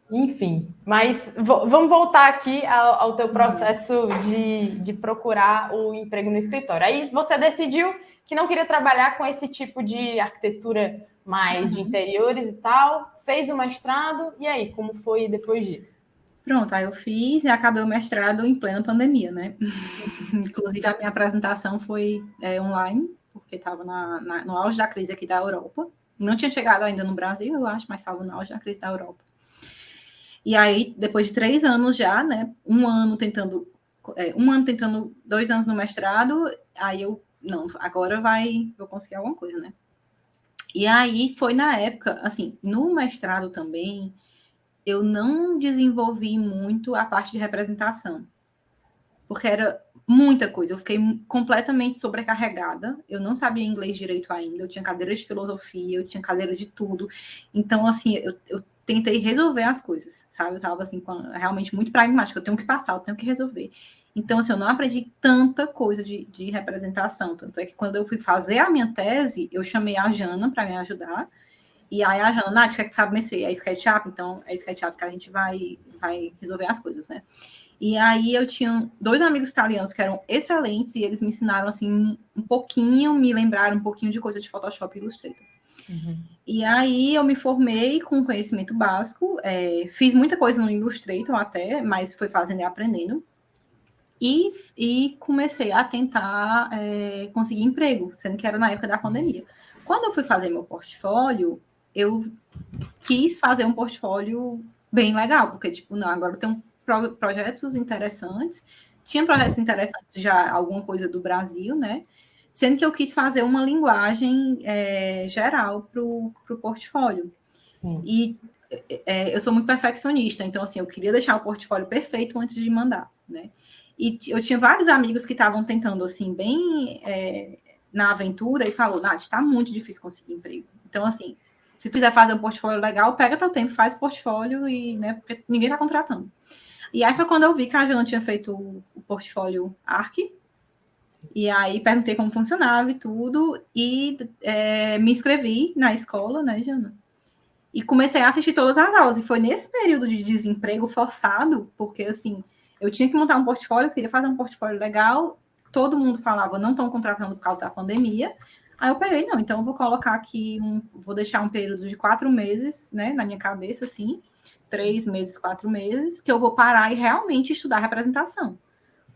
Enfim, mas vamos voltar aqui ao teu processo de procurar o emprego no escritório. Aí você decidiu que não queria trabalhar com esse tipo de arquitetura mais de interiores e tal, fez o mestrado, e aí, como foi depois disso? Pronto, aí eu fiz e acabei o mestrado em plena pandemia, né? Inclusive, a minha apresentação foi online, porque estava no auge da crise aqui da Europa. Não tinha chegado ainda no Brasil, eu acho, mas estava no auge da crise da Europa. E aí, depois de 3 anos já, né? 1 ano tentando, 2 anos no mestrado, aí agora vou conseguir alguma coisa, né? E aí foi na época, assim, no mestrado também, eu não desenvolvi muito a parte de representação, porque era muita coisa, eu fiquei completamente sobrecarregada, eu não sabia inglês direito ainda, eu tinha cadeira de filosofia, eu tinha cadeira de tudo, então, assim, eu tentei resolver as coisas, sabe? Eu estava, assim, realmente muito pragmática, eu tenho que passar, eu tenho que resolver. Então, assim, eu não aprendi tanta coisa de representação, tanto é que quando eu fui fazer a minha tese, eu chamei a Jana para me ajudar, e aí a Jana, Nath, que sabe mexer? É SketchUp? Então, é SketchUp que a gente vai resolver as coisas, né? E aí eu tinha 2 amigos italianos que eram excelentes, e eles me ensinaram, assim, um pouquinho, me lembraram um pouquinho de coisa de Photoshop e Illustrator. E aí eu me formei com conhecimento básico, fiz muita coisa no Illustrator até, mas foi fazendo e aprendendo. e comecei a tentar conseguir emprego, sendo que era na época da pandemia. Quando eu fui fazer meu portfólio, eu quis fazer um portfólio bem legal, porque, tipo, não, agora eu tenho projetos interessantes, tinha projetos interessantes já, alguma coisa do Brasil, né? Sendo que eu quis fazer uma linguagem geral para o portfólio. Sim. E eu sou muito perfeccionista, então, assim, eu queria deixar o portfólio perfeito antes de mandar, né? E eu tinha vários amigos que estavam tentando, assim, bem na aventura, e falou, Nath, está muito difícil conseguir emprego. Então, assim, se tu quiser fazer um portfólio legal, pega teu tempo, faz o portfólio, e, né, porque ninguém está contratando. E aí foi quando eu vi que a Jana tinha feito o portfólio ARC, e aí perguntei como funcionava e tudo, e me inscrevi na escola, né, Jana? E comecei a assistir todas as aulas. E foi nesse período de desemprego forçado, porque, assim, eu tinha que montar um portfólio, eu queria fazer um portfólio legal, todo mundo falava, não estão contratando por causa da pandemia. Aí eu peguei, não, então eu vou colocar aqui, vou deixar um período de 4 meses, né, na minha cabeça, assim, 3 meses, 4 meses, que eu vou parar e realmente estudar representação.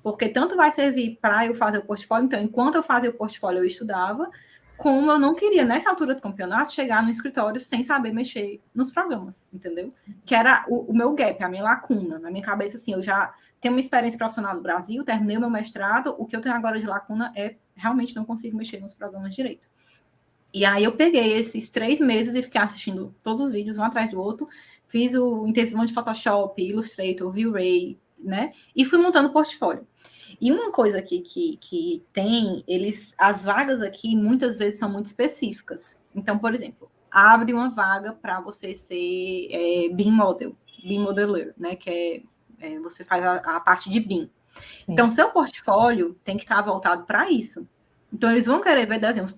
Porque tanto vai servir para eu fazer o portfólio, então, enquanto eu fazia o portfólio, eu estudava, como eu não queria, nessa altura do campeonato, chegar no escritório sem saber mexer nos programas, entendeu? Que era o meu gap, a minha lacuna. Na minha cabeça, assim, eu já tenho uma experiência profissional no Brasil, terminei o meu mestrado, o que eu tenho agora de lacuna é realmente não consigo mexer nos programas direito. E aí eu peguei esses 3 meses e fiquei assistindo todos os vídeos, um atrás do outro, fiz o intensivão de Photoshop, Illustrator, V-Ray, né? E fui montando o portfólio. E uma coisa aqui que tem, as vagas aqui muitas vezes são muito específicas. Então, por exemplo, abre uma vaga para você ser BIM Modeler, né? Que você faz a parte de BIM. Sim. Então, seu portfólio tem que estar voltado para isso. Então, eles vão querer ver desenhos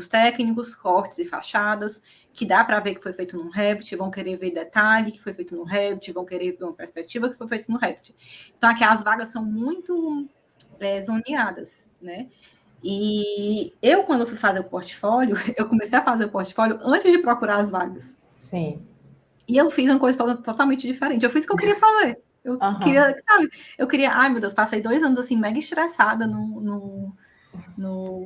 técnicos, cortes e fachadas, que dá para ver que foi feito no Revit, vão querer ver detalhe que foi feito no Revit, vão querer ver uma perspectiva que foi feita no Revit. Então, aqui as vagas são muito zoneadas, né? E eu, quando fui fazer o portfólio, eu comecei a fazer o portfólio antes de procurar as vagas. Sim. E eu fiz uma coisa totalmente diferente. Eu fiz o que eu queria fazer. Eu queria, ai meu Deus, passei 2 anos assim, mega estressada no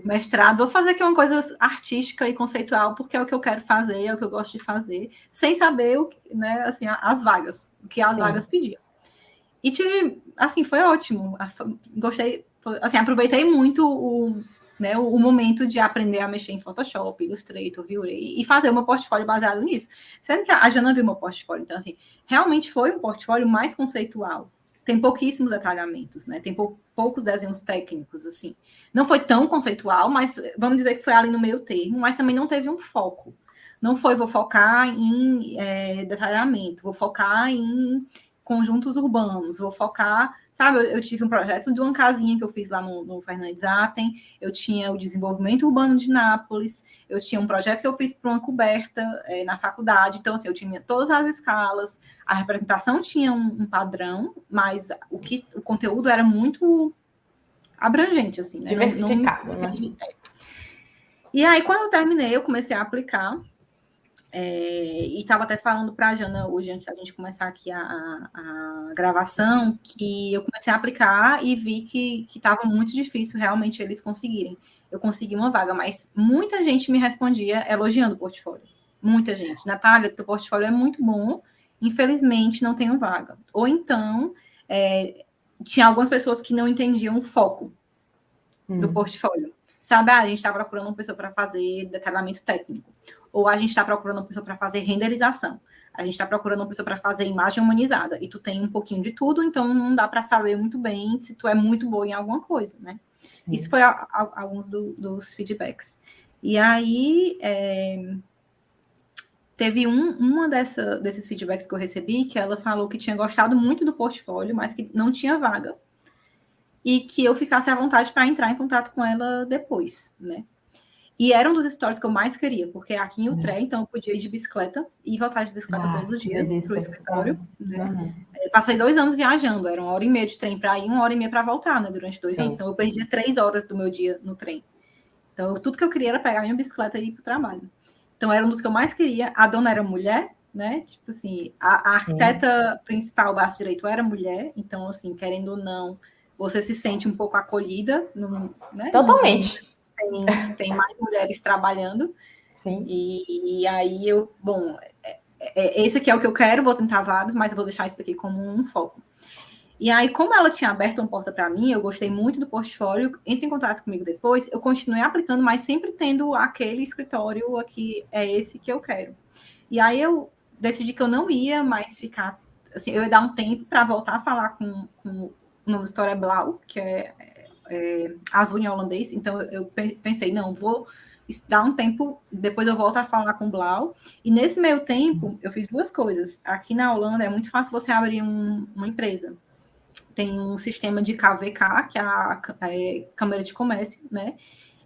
mestrado, vou fazer aqui uma coisa artística e conceitual, porque é o que eu quero fazer, é o que eu gosto de fazer, sem saber né, assim, as vagas, o que as vagas pediam. E tive, assim, foi ótimo. Gostei, assim, aproveitei muito o momento de aprender a mexer em Photoshop, Illustrator, V-Ray, e fazer o meu portfólio baseado nisso. Sendo que a Jana viu meu portfólio, então, assim, realmente foi um portfólio mais conceitual. Tem pouquíssimos detalhamentos, né? Tem poucos desenhos técnicos, assim. Não foi tão conceitual, mas vamos dizer que foi ali no meio termo, mas também não teve um foco. Não foi, vou focar em detalhamento, vou focar em conjuntos urbanos, vou focar, sabe, eu tive um projeto de uma casinha que eu fiz lá no Fernandes Artem, eu tinha o desenvolvimento urbano de Nápoles, eu tinha um projeto que eu fiz para uma coberta na faculdade, então, assim, eu tinha todas as escalas, a representação tinha um padrão, mas o conteúdo era muito abrangente, assim, né? Diversificado, né? E aí, quando eu terminei, eu comecei a aplicar, e estava até falando para a Jana hoje, antes da gente começar aqui a gravação, que eu comecei a aplicar e vi que estava muito difícil realmente eles conseguirem. Eu consegui uma vaga, mas muita gente me respondia elogiando o portfólio. Muita gente. Natália, teu portfólio é muito bom, infelizmente não tenho vaga. Ou então, tinha algumas pessoas que não entendiam o foco do portfólio. Sabe, a gente está procurando uma pessoa para fazer detalhamento técnico. Ou a gente está procurando uma pessoa para fazer renderização. A gente está procurando uma pessoa para fazer imagem humanizada. E tu tem um pouquinho de tudo, então não dá para saber muito bem se tu é muito boa em alguma coisa, né? Sim. Isso foi alguns dos feedbacks. E aí, teve uma desses feedbacks que eu recebi, que ela falou que tinha gostado muito do portfólio, mas que não tinha vaga. E que eu ficasse à vontade para entrar em contato com ela depois, né? E era um dos stories que eu mais queria, porque aqui em Utrecht, então eu podia ir de bicicleta e voltar de bicicleta todo dia para o escritório. Né? Passei 2 anos viajando, era 1h30 de trem para ir, 1h30 para voltar, né? Durante 2 anos. Então eu perdia 3 horas do meu dia no trem. Então tudo que eu queria era pegar minha bicicleta e ir para o trabalho. Então era um dos que eu mais queria. A dona era mulher, né? Tipo assim, a arquiteta principal, braço direito, era mulher, então, assim, querendo ou não, você se sente um pouco acolhida, né? Totalmente. Que tem mais mulheres trabalhando. Sim. E aí bom, esse aqui é o que eu quero, vou tentar vários, mas eu vou deixar isso aqui como um foco. E aí, como ela tinha aberto uma porta para mim, eu gostei muito do portfólio, entre em contato comigo depois, eu continuei aplicando, mas sempre tendo aquele escritório aqui, é esse que eu quero. E aí eu decidi que eu não ia mais ficar, assim, eu ia dar um tempo para voltar a falar com o nome da história Blau, que é azul em holandês, então eu pensei, não, vou dar um tempo, depois eu volto a falar com o Blau, e nesse meio tempo eu fiz duas coisas. Aqui na Holanda é muito fácil você abrir uma empresa. Tem um sistema de KVK, que é a Câmara de Comércio, né?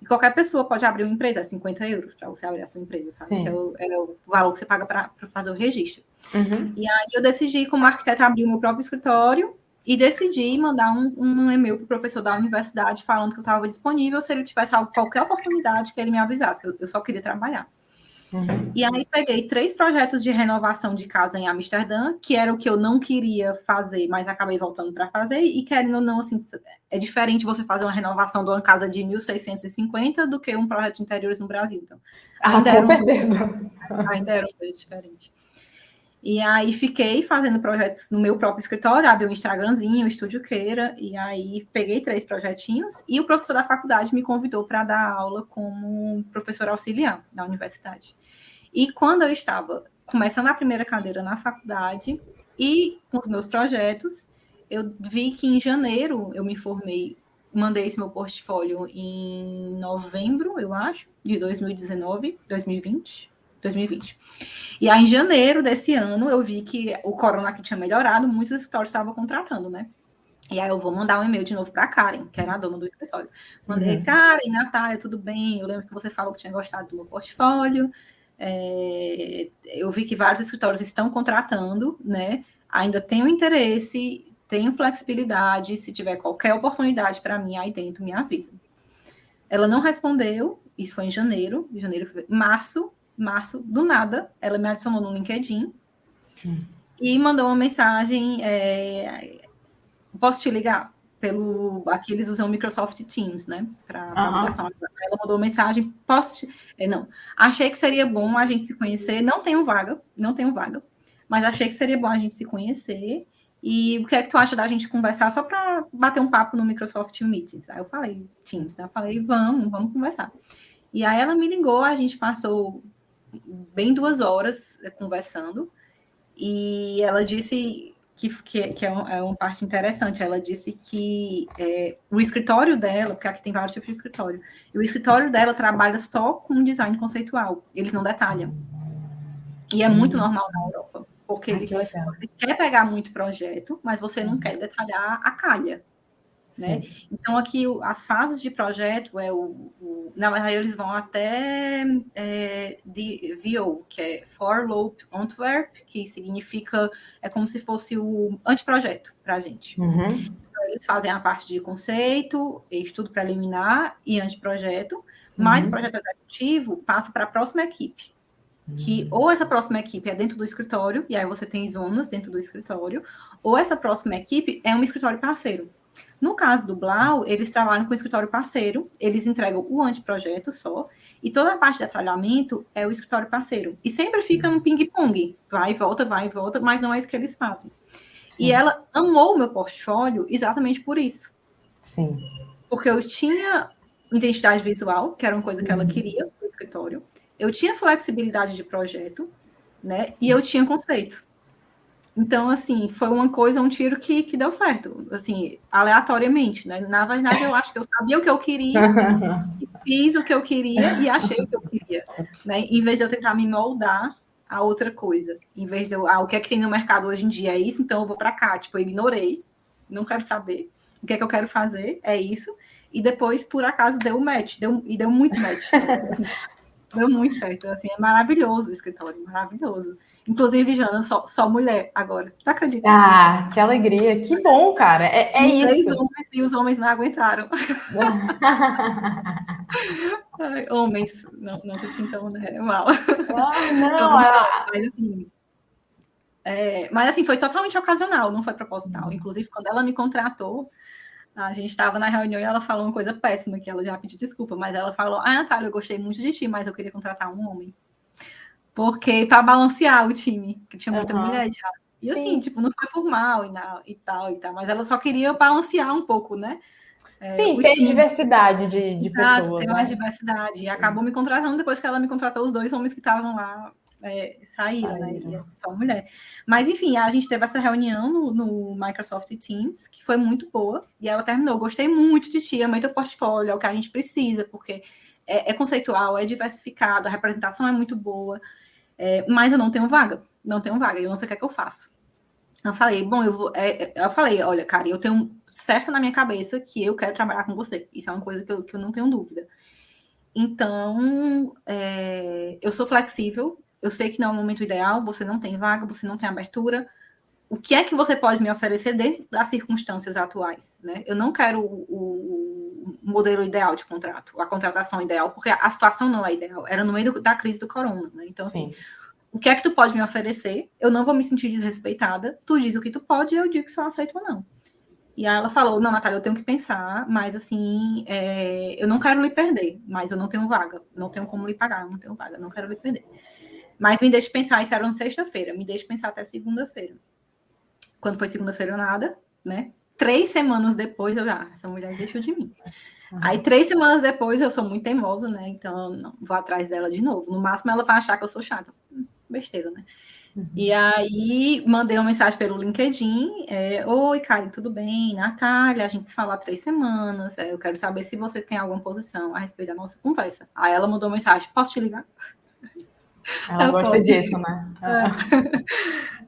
E qualquer pessoa pode abrir uma empresa, é 50 euros para você abrir a sua empresa, sabe? Que é o valor que você paga para fazer o registro. Uhum. E aí eu decidi, como arquiteta, abrir o meu próprio escritório e decidi mandar um e-mail para o professor da universidade falando que eu estava disponível se ele tivesse qualquer oportunidade que ele me avisasse. Eu só queria trabalhar. Uhum. E aí peguei 3 projetos de renovação de casa em Amsterdã, que era o que eu não queria fazer, mas acabei voltando para fazer, e querendo ou não, assim, é diferente você fazer uma renovação de uma casa de 1650 do que um projeto de interiores no Brasil. Então, com certeza. Ainda era uma coisa diferente. E aí fiquei fazendo projetos no meu próprio escritório, abri um Instagramzinho, um Estúdio Queira, e aí peguei 3 projetinhos, e o professor da faculdade me convidou para dar aula como professor auxiliar na universidade. E quando eu estava começando a primeira cadeira na faculdade e com os meus projetos, eu vi que em janeiro eu me formei, mandei esse meu portfólio em novembro, eu acho, de 2019, 2020. E aí, em janeiro desse ano, eu vi que o corona aqui tinha melhorado, muitos escritórios estavam contratando, né? E aí eu vou mandar um e-mail de novo para a Karen, que era a dona do escritório. Mandei, Karen, Natália, tudo bem? Eu lembro que você falou que tinha gostado do meu portfólio. Eu vi que vários escritórios estão contratando, né? Ainda tenho interesse, tenho flexibilidade. Se tiver qualquer oportunidade para mim aí dentro, me avisa. Ela não respondeu, isso foi em janeiro, março, do nada, ela me adicionou no LinkedIn e mandou uma mensagem, posso te ligar? Aqui eles usam o Microsoft Teams, né, para ligação. Ela mandou uma mensagem, não, achei que seria bom a gente se conhecer, não tenho vaga, mas achei que seria bom a gente se conhecer, e o que é que tu acha da gente conversar só para bater um papo no Microsoft Meetings? Aí eu falei, Teams, né? Eu falei, vamos conversar. E aí ela me ligou, a gente passou bem 2 horas conversando, e ela disse que é uma parte interessante, ela disse que o escritório dela, porque aqui tem vários tipos de escritório, e o escritório dela trabalha só com design conceitual, eles não detalham. E é muito normal na Europa, porque você quer pegar muito projeto, mas você não quer detalhar a calha, né? Então, aqui, as fases de projeto, na verdade, eles vão até de VO, que é Voorloop Ontwerp, que significa, é como se fosse o anteprojeto para a gente. Então, eles fazem a parte de conceito, estudo preliminar e anteprojeto, mas o projeto executivo passa para a próxima equipe. Que ou essa próxima equipe é dentro do escritório, e aí você tem zonas dentro do escritório, ou essa próxima equipe é um escritório parceiro. No caso do Blau, eles trabalham com o escritório parceiro, eles entregam o anteprojeto só, e toda a parte de detalhamento é o escritório parceiro. E sempre fica um ping-pong, vai e volta, mas não é isso que eles fazem. Sim. E ela amou o meu portfólio exatamente por isso. Sim. Porque eu tinha identidade visual, que era uma coisa que ela queria no escritório, eu tinha flexibilidade de projeto, né? E eu tinha conceito. Então, assim, foi uma coisa, um tiro que deu certo, assim, aleatoriamente, né? Na verdade, eu acho que eu sabia o que eu queria, fiz o que eu queria e achei o que eu queria, né? Em vez de eu tentar me moldar a outra coisa, em vez de o que é que tem no mercado hoje em dia é isso, então eu vou para cá, tipo, eu ignorei, não quero saber, o que é que eu quero fazer é isso, e depois, por acaso, deu match, deu muito match, assim, deu muito certo, assim, é maravilhoso o escritório, maravilhoso. Inclusive, Jana, só mulher agora. Tu acredita? Ah, que alegria. Que bom, cara. É isso. Homens, e os homens não aguentaram. Ai, homens, não se sintam, né, mal. Ah, não. Mas, assim, Mas, assim, foi totalmente ocasional, não foi proposital. Inclusive, quando ela me contratou, a gente estava na reunião e ela falou uma coisa péssima, que ela já pediu desculpa, mas ela falou, Natália, eu gostei muito de ti, mas eu queria contratar um homem. Porque para balancear o time, que tinha muita mulher já. E assim, tipo, não foi por mal e tal, mas ela só queria balancear um pouco, né? Sim, ter diversidade de pessoas, ter mais diversidade. E acabou me contratando, depois que ela me contratou, os 2 homens que estavam lá saíram, né? E só mulher. Mas, enfim, a gente teve essa reunião no Microsoft Teams, que foi muito boa, e ela terminou. Gostei muito de ti, amei teu portfólio, é o que a gente precisa, porque é conceitual, é diversificado, a representação é muito boa, mas eu não tenho vaga, e eu não sei o que é que eu faço. Eu falei, bom, eu falei, olha, cara, eu tenho certo na minha cabeça que eu quero trabalhar com você. Isso é uma coisa que eu não tenho dúvida. Então, eu sou flexível, eu sei que não é o momento ideal, você não tem vaga, você não tem abertura. O que é que você pode me oferecer dentro das circunstâncias atuais, né? Eu não quero o modelo ideal de contrato, a contratação ideal, porque a situação não é ideal. Era no meio da crise do corona, né? Então, assim, o que é que tu pode me oferecer? Eu não vou me sentir desrespeitada. Tu diz o que tu pode e eu digo se eu aceito ou não. E aí ela falou, não, Natália, eu tenho que pensar, mas assim, eu não quero lhe perder, mas eu não tenho vaga, não tenho como lhe pagar, não tenho vaga, não quero lhe perder. Mas me deixe pensar, isso era na sexta-feira, me deixe pensar até segunda-feira. Quando foi segunda-feira, nada, né? 3 semanas depois, essa mulher desistiu de mim. Aí, 3 semanas depois, eu sou muito teimosa, né? Então, não vou atrás dela de novo. No máximo, ela vai achar que eu sou chata. Besteira, né? E aí, mandei uma mensagem pelo LinkedIn. Oi, Karen, tudo bem? Natália, a gente se fala há 3 semanas. Eu quero saber se você tem alguma posição a respeito da nossa conversa. Aí ela mandou uma mensagem, posso te ligar? Ela gosta disso, né?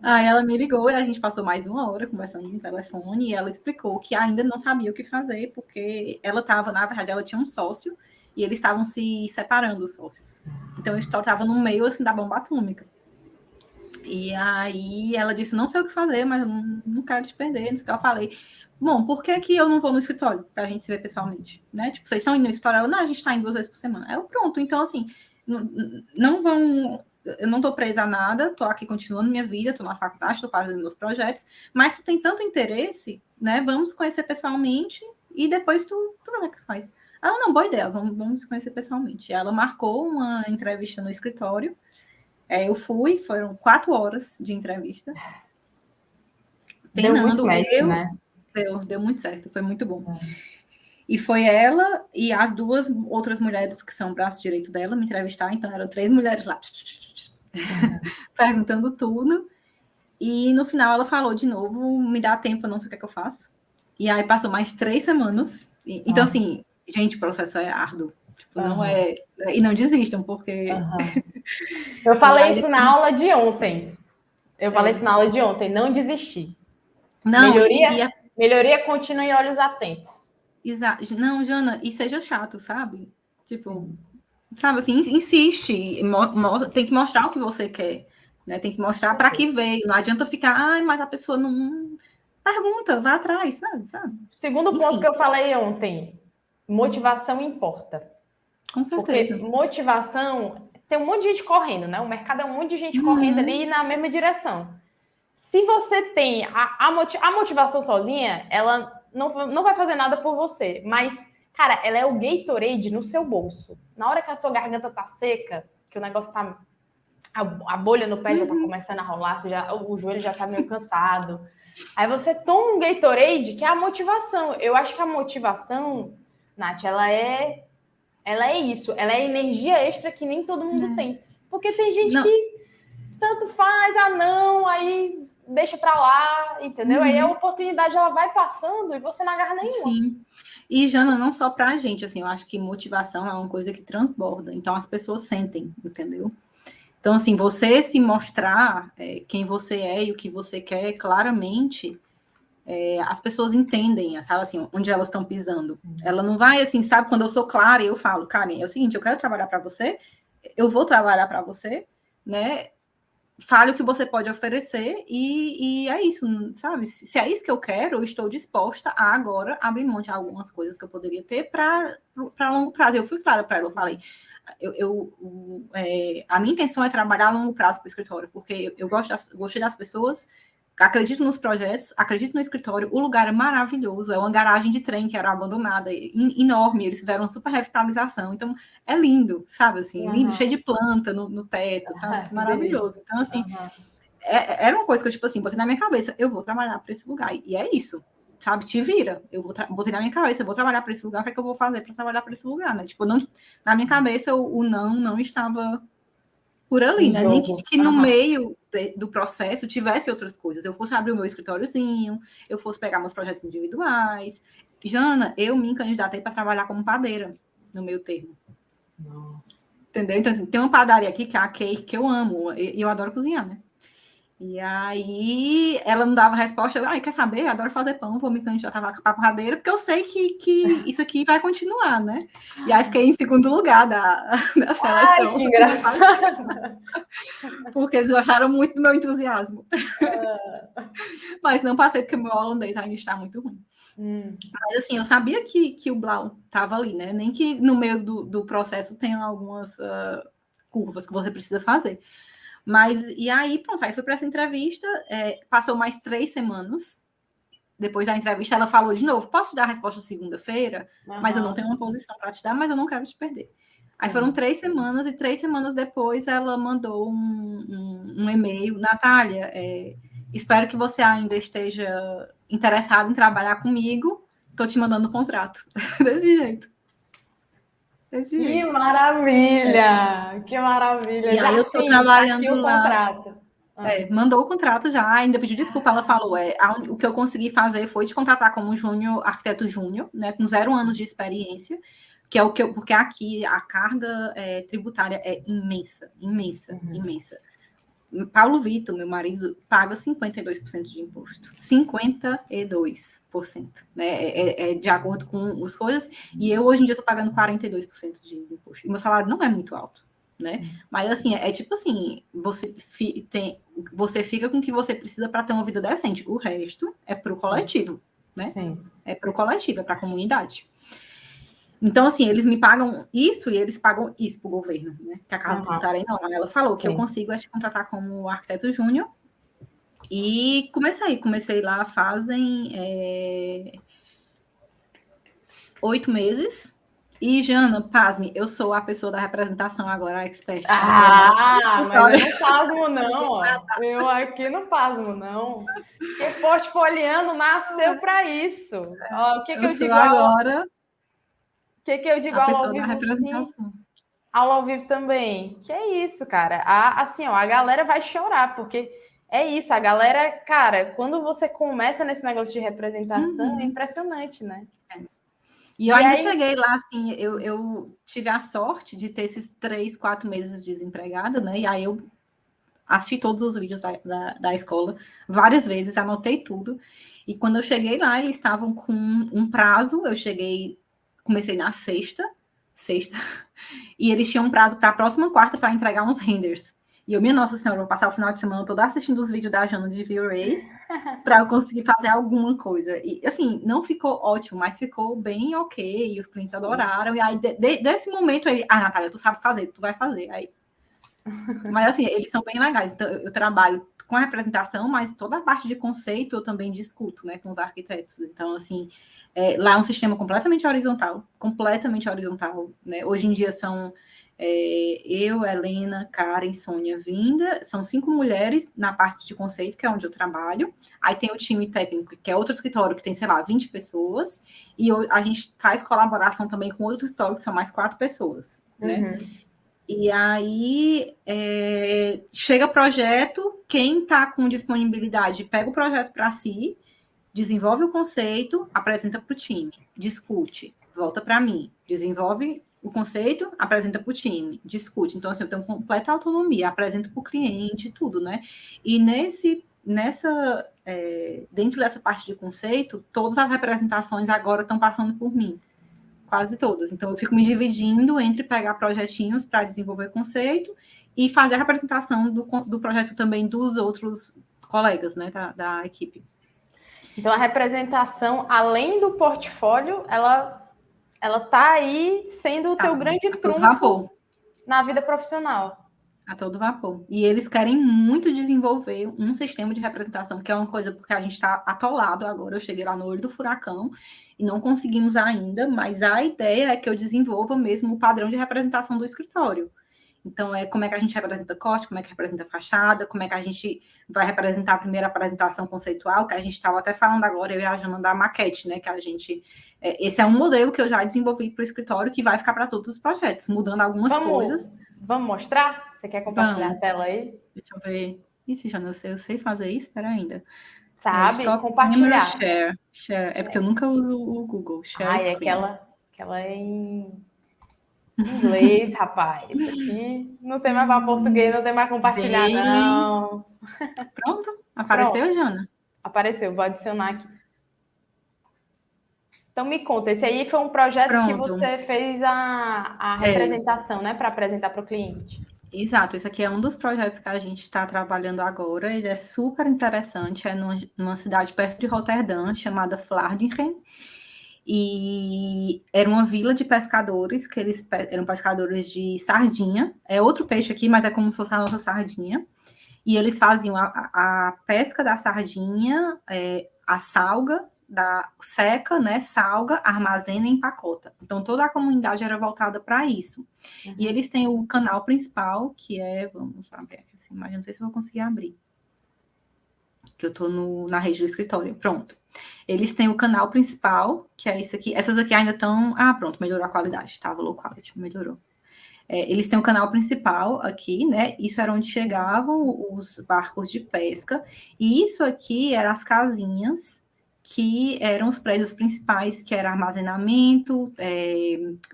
Aí ela me ligou e a gente passou mais 1 hora conversando no telefone e ela explicou que ainda não sabia o que fazer, porque ela estava, na verdade, ela tinha um sócio e eles estavam se separando, os sócios. Então, eles estavam no meio, assim, da bomba atômica. E aí ela disse, não sei o que fazer, mas eu não quero te perder, não sei o que eu falei. Bom, por que eu não vou no escritório pra gente se ver pessoalmente, né? Tipo, vocês estão indo no escritório? Ela, não, a gente tá indo 2 vezes por semana. Aí eu, pronto, então assim, não vão... Eu não tô presa a nada, tô aqui continuando minha vida, tô na faculdade, tô fazendo meus projetos, mas tu tem tanto interesse, né? Vamos conhecer pessoalmente e depois tu vê o que tu faz. Ela, não, boa ideia, vamos conhecer pessoalmente. Ela marcou uma entrevista no escritório. Eu fui, foram 4 horas de entrevista. Deu muito match, né? Deu muito certo, foi muito bom. E foi ela e as 2 outras mulheres que são o braço direito dela me entrevistar, então eram 3 mulheres lá, perguntando tudo. E no final ela falou de novo, me dá tempo, eu não sei o que é que eu faço. E aí passou mais 3 semanas. Então, assim, gente, o processo é árduo. Tipo, não é... E não desistam, porque... Eu falei isso na aula de ontem. Não desistir. Não, melhoria contínua e olhos atentos. Exato. Não, Jana, e seja chato, sabe? Tipo, sabe assim, insiste. Tem que mostrar o que você quer. Né? Tem que mostrar para que veio. Não adianta ficar, mas a pessoa não... Pergunta, vá atrás, sabe? Segundo ponto que eu falei ontem, motivação importa. Com certeza. Porque motivação... Tem um monte de gente correndo, né? O mercado é um monte de gente correndo ali na mesma direção. Se você tem a motivação sozinha, ela não vai fazer nada por você. Mas, cara, ela é o Gatorade no seu bolso. Na hora que a sua garganta tá seca, que o negócio tá... A bolha no pé já tá começando a rolar, o joelho já tá meio cansado. Aí você toma um Gatorade, que é a motivação. Eu acho que a motivação, Nath, ela é isso. Ela é energia extra que nem todo mundo tem. Porque tem gente que tanto faz, aí deixa pra lá, entendeu? Aí a oportunidade, ela vai passando e você não agarra nenhuma. Sim. E, Jana, não só pra gente, assim, eu acho que motivação é uma coisa que transborda. Então, as pessoas sentem, entendeu? Então, assim, você se mostrar quem você é e o que você quer claramente, as pessoas entendem, sabe, assim, onde elas estão pisando. Ela não vai, assim, sabe, quando eu sou clara e eu falo, Karen, é o seguinte, eu quero trabalhar para você, eu vou trabalhar para você, né, fale o que você pode oferecer e é isso, sabe? Se é isso que eu quero, eu estou disposta a agora abrir mão de algumas coisas que eu poderia ter para longo prazo. Eu fui clara para ela, eu falei, a minha intenção é trabalhar a longo prazo para o escritório, porque eu gostei das pessoas, acredito nos projetos, acredito no escritório, o lugar é maravilhoso, é uma garagem de trem que era abandonada, enorme, eles fizeram uma super revitalização, então é lindo, sabe, assim, lindo, cheio de planta no teto, sabe, maravilhoso. Então, assim, era uma coisa que eu, tipo assim, botei na minha cabeça, eu vou trabalhar para esse lugar, e é isso, sabe, te vira, botei na minha cabeça, eu vou trabalhar para esse lugar, o que é que eu vou fazer para trabalhar para esse lugar, né, tipo, não, na minha cabeça o não estava por ali, né? Nem que no meio do processo tivesse outras coisas. Eu fosse abrir o meu escritóriozinho, eu fosse pegar meus projetos individuais. Jana, eu me candidatei para trabalhar como padeira no meio termo. Nossa. Entendeu? Então, assim, tem uma padaria aqui, que é a Cake, que eu amo, e eu adoro cozinhar, né? E aí ela não dava resposta, quer saber? Eu adoro fazer pão, vou me candidatar para padeira, porque eu sei que isso aqui vai continuar, né? E aí fiquei em segundo lugar da seleção. Ai, que engraçado! Porque eles gostaram muito do meu entusiasmo. Mas não passei, porque o meu holandês ainda está muito ruim. Mas assim, eu sabia que o Blau estava ali, né? Nem que no meio do processo tenha algumas curvas que você precisa fazer. Mas, e aí, pronto, aí fui para essa entrevista, passou mais 3 semanas. Depois da entrevista, ela falou de novo: posso te dar a resposta segunda-feira? Mas eu não tenho uma posição para te dar, mas eu não quero te perder. Aí foram 3 semanas, e 3 semanas depois ela mandou um e-mail: Natália, espero que você ainda esteja interessado em trabalhar comigo, estou te mandando o contrato. Desse jeito. Que maravilha! Que maravilha! E aí eu estou trabalhando aqui o lá. Contrato. Mandou o contrato já, ainda pediu desculpa. Ela falou: o que eu consegui fazer foi te contratar como arquiteto júnior, né, com 0 anos de experiência, que é o que porque aqui a carga tributária é imensa, imensa. Paulo Vitor, meu marido, paga 52% de imposto. 52%. Né? De acordo com as coisas. E eu, hoje em dia, estou pagando 42% de imposto. E meu salário não é muito alto. Né? Mas, assim, tipo assim, você fica com o que você precisa para ter uma vida decente. O resto é para o coletivo. Né? Sim. É para o coletivo, é para a comunidade. Então, assim, eles me pagam isso e eles pagam isso para o governo, né? Que a carga tributária é enorme. Ela falou que eu consigo te contratar como arquiteto júnior. E comecei lá fazem 8 meses. E, Jana, pasme, eu sou a pessoa da representação agora, a expert. Mas eu não pasmo, não. Ó. Eu aqui não pasmo, não. Porque portfoliando nasceu para isso. Ó, o que eu digo agora? O que eu digo ao vivo, sim? Aula ao vivo também. Que é isso, cara. Assim, ó, a galera vai chorar, porque é isso. A galera, cara, quando você começa nesse negócio de representação, é impressionante, né? E eu ainda cheguei lá, assim, eu tive a sorte de ter esses 3, 4 meses desempregada, né? E aí eu assisti todos os vídeos da escola várias vezes, anotei tudo. E quando eu cheguei lá, eles estavam com um prazo. Comecei na sexta, e eles tinham um prazo para a próxima quarta para entregar uns renders. E eu, minha Nossa Senhora, vou passar o final de semana toda assistindo os vídeos da Jana de V-Ray para eu conseguir fazer alguma coisa. E, assim, não ficou ótimo, mas ficou bem ok, e os clientes adoraram. E aí, desse momento, ele, Natália, tu sabe fazer, tu vai fazer. Aí, mas, assim, eles são bem legais. Então, eu trabalho com a representação, mas toda a parte de conceito eu também discuto, né, com os arquitetos. Então, assim, lá é um sistema completamente horizontal, né? Hoje em dia são eu, Helena, Karen, Sônia, Vinda, são 5 mulheres na parte de conceito, que é onde eu trabalho. Aí tem o time técnico, que é outro escritório, que tem, sei lá, 20 pessoas, e a gente faz colaboração também com outro escritório, que são mais 4 pessoas, né? E aí chega projeto, quem está com disponibilidade pega o projeto para si, desenvolve o conceito, apresenta para o time, discute, volta para mim, desenvolve o conceito, apresenta para o time, discute. Então, assim, eu tenho completa autonomia, apresento para o cliente, tudo, né? E dentro dessa parte de conceito, todas as representações agora estão passando por mim. quase todas. Então, eu fico me dividindo entre pegar projetinhos para desenvolver conceito e fazer a representação do projeto também dos outros colegas, né, da equipe. Então, a representação, além do portfólio, ela tá aí sendo o teu grande trunfo na vida profissional. A todo vapor. E eles querem muito desenvolver um sistema de representação, que é uma coisa porque a gente está atolado agora. Eu cheguei lá no olho do furacão e não conseguimos ainda, mas a ideia é que eu desenvolva mesmo o padrão de representação do escritório. Então, como é que a gente representa corte, como é que representa fachada, como é que a gente vai representar a primeira apresentação conceitual, que a gente estava até falando agora, eu e a Jana, da maquete, né? Que a gente. Esse é um modelo que eu já desenvolvi para o escritório que vai ficar para todos os projetos, mudando algumas coisas. Vamos mostrar? Você quer compartilhar a tela aí? Deixa eu ver. Isso, Jana, eu sei fazer isso? Espera ainda. Sabe? Compartilhar. Share. É porque eu nunca uso o Google. Share screen. Aquela é em inglês, rapaz. Isso aqui não tem mais para português, não tem mais compartilhar, não. Pronto? Apareceu, Jana? Apareceu, vou adicionar aqui. Então, me conta, esse aí foi um projeto que você fez a representação, né? Para apresentar para o cliente. Exato, esse aqui é um dos projetos que a gente está trabalhando agora. Ele é super interessante, é numa cidade perto de Roterdã, chamada Vlaardingen. E era uma vila de pescadores, que eles eram pescadores de sardinha. É outro peixe aqui, mas é como se fosse a nossa sardinha. E eles faziam a pesca da sardinha, a salga, seca, né, salga, armazena e empacota. Então, toda a comunidade era voltada para isso. Uhum. E eles têm o canal principal, que vamos abrir aqui essa imagem, não sei se eu vou conseguir abrir, que eu estou na rede do escritório. Pronto. Eles têm o canal principal, que é isso aqui. Essas aqui ainda estão... pronto, melhorou a qualidade. Tava low quality, melhorou. Eles têm o canal principal aqui, né? Isso era onde chegavam os barcos de pesca. E isso aqui eram as casinhas, que eram os prédios principais, que era armazenamento,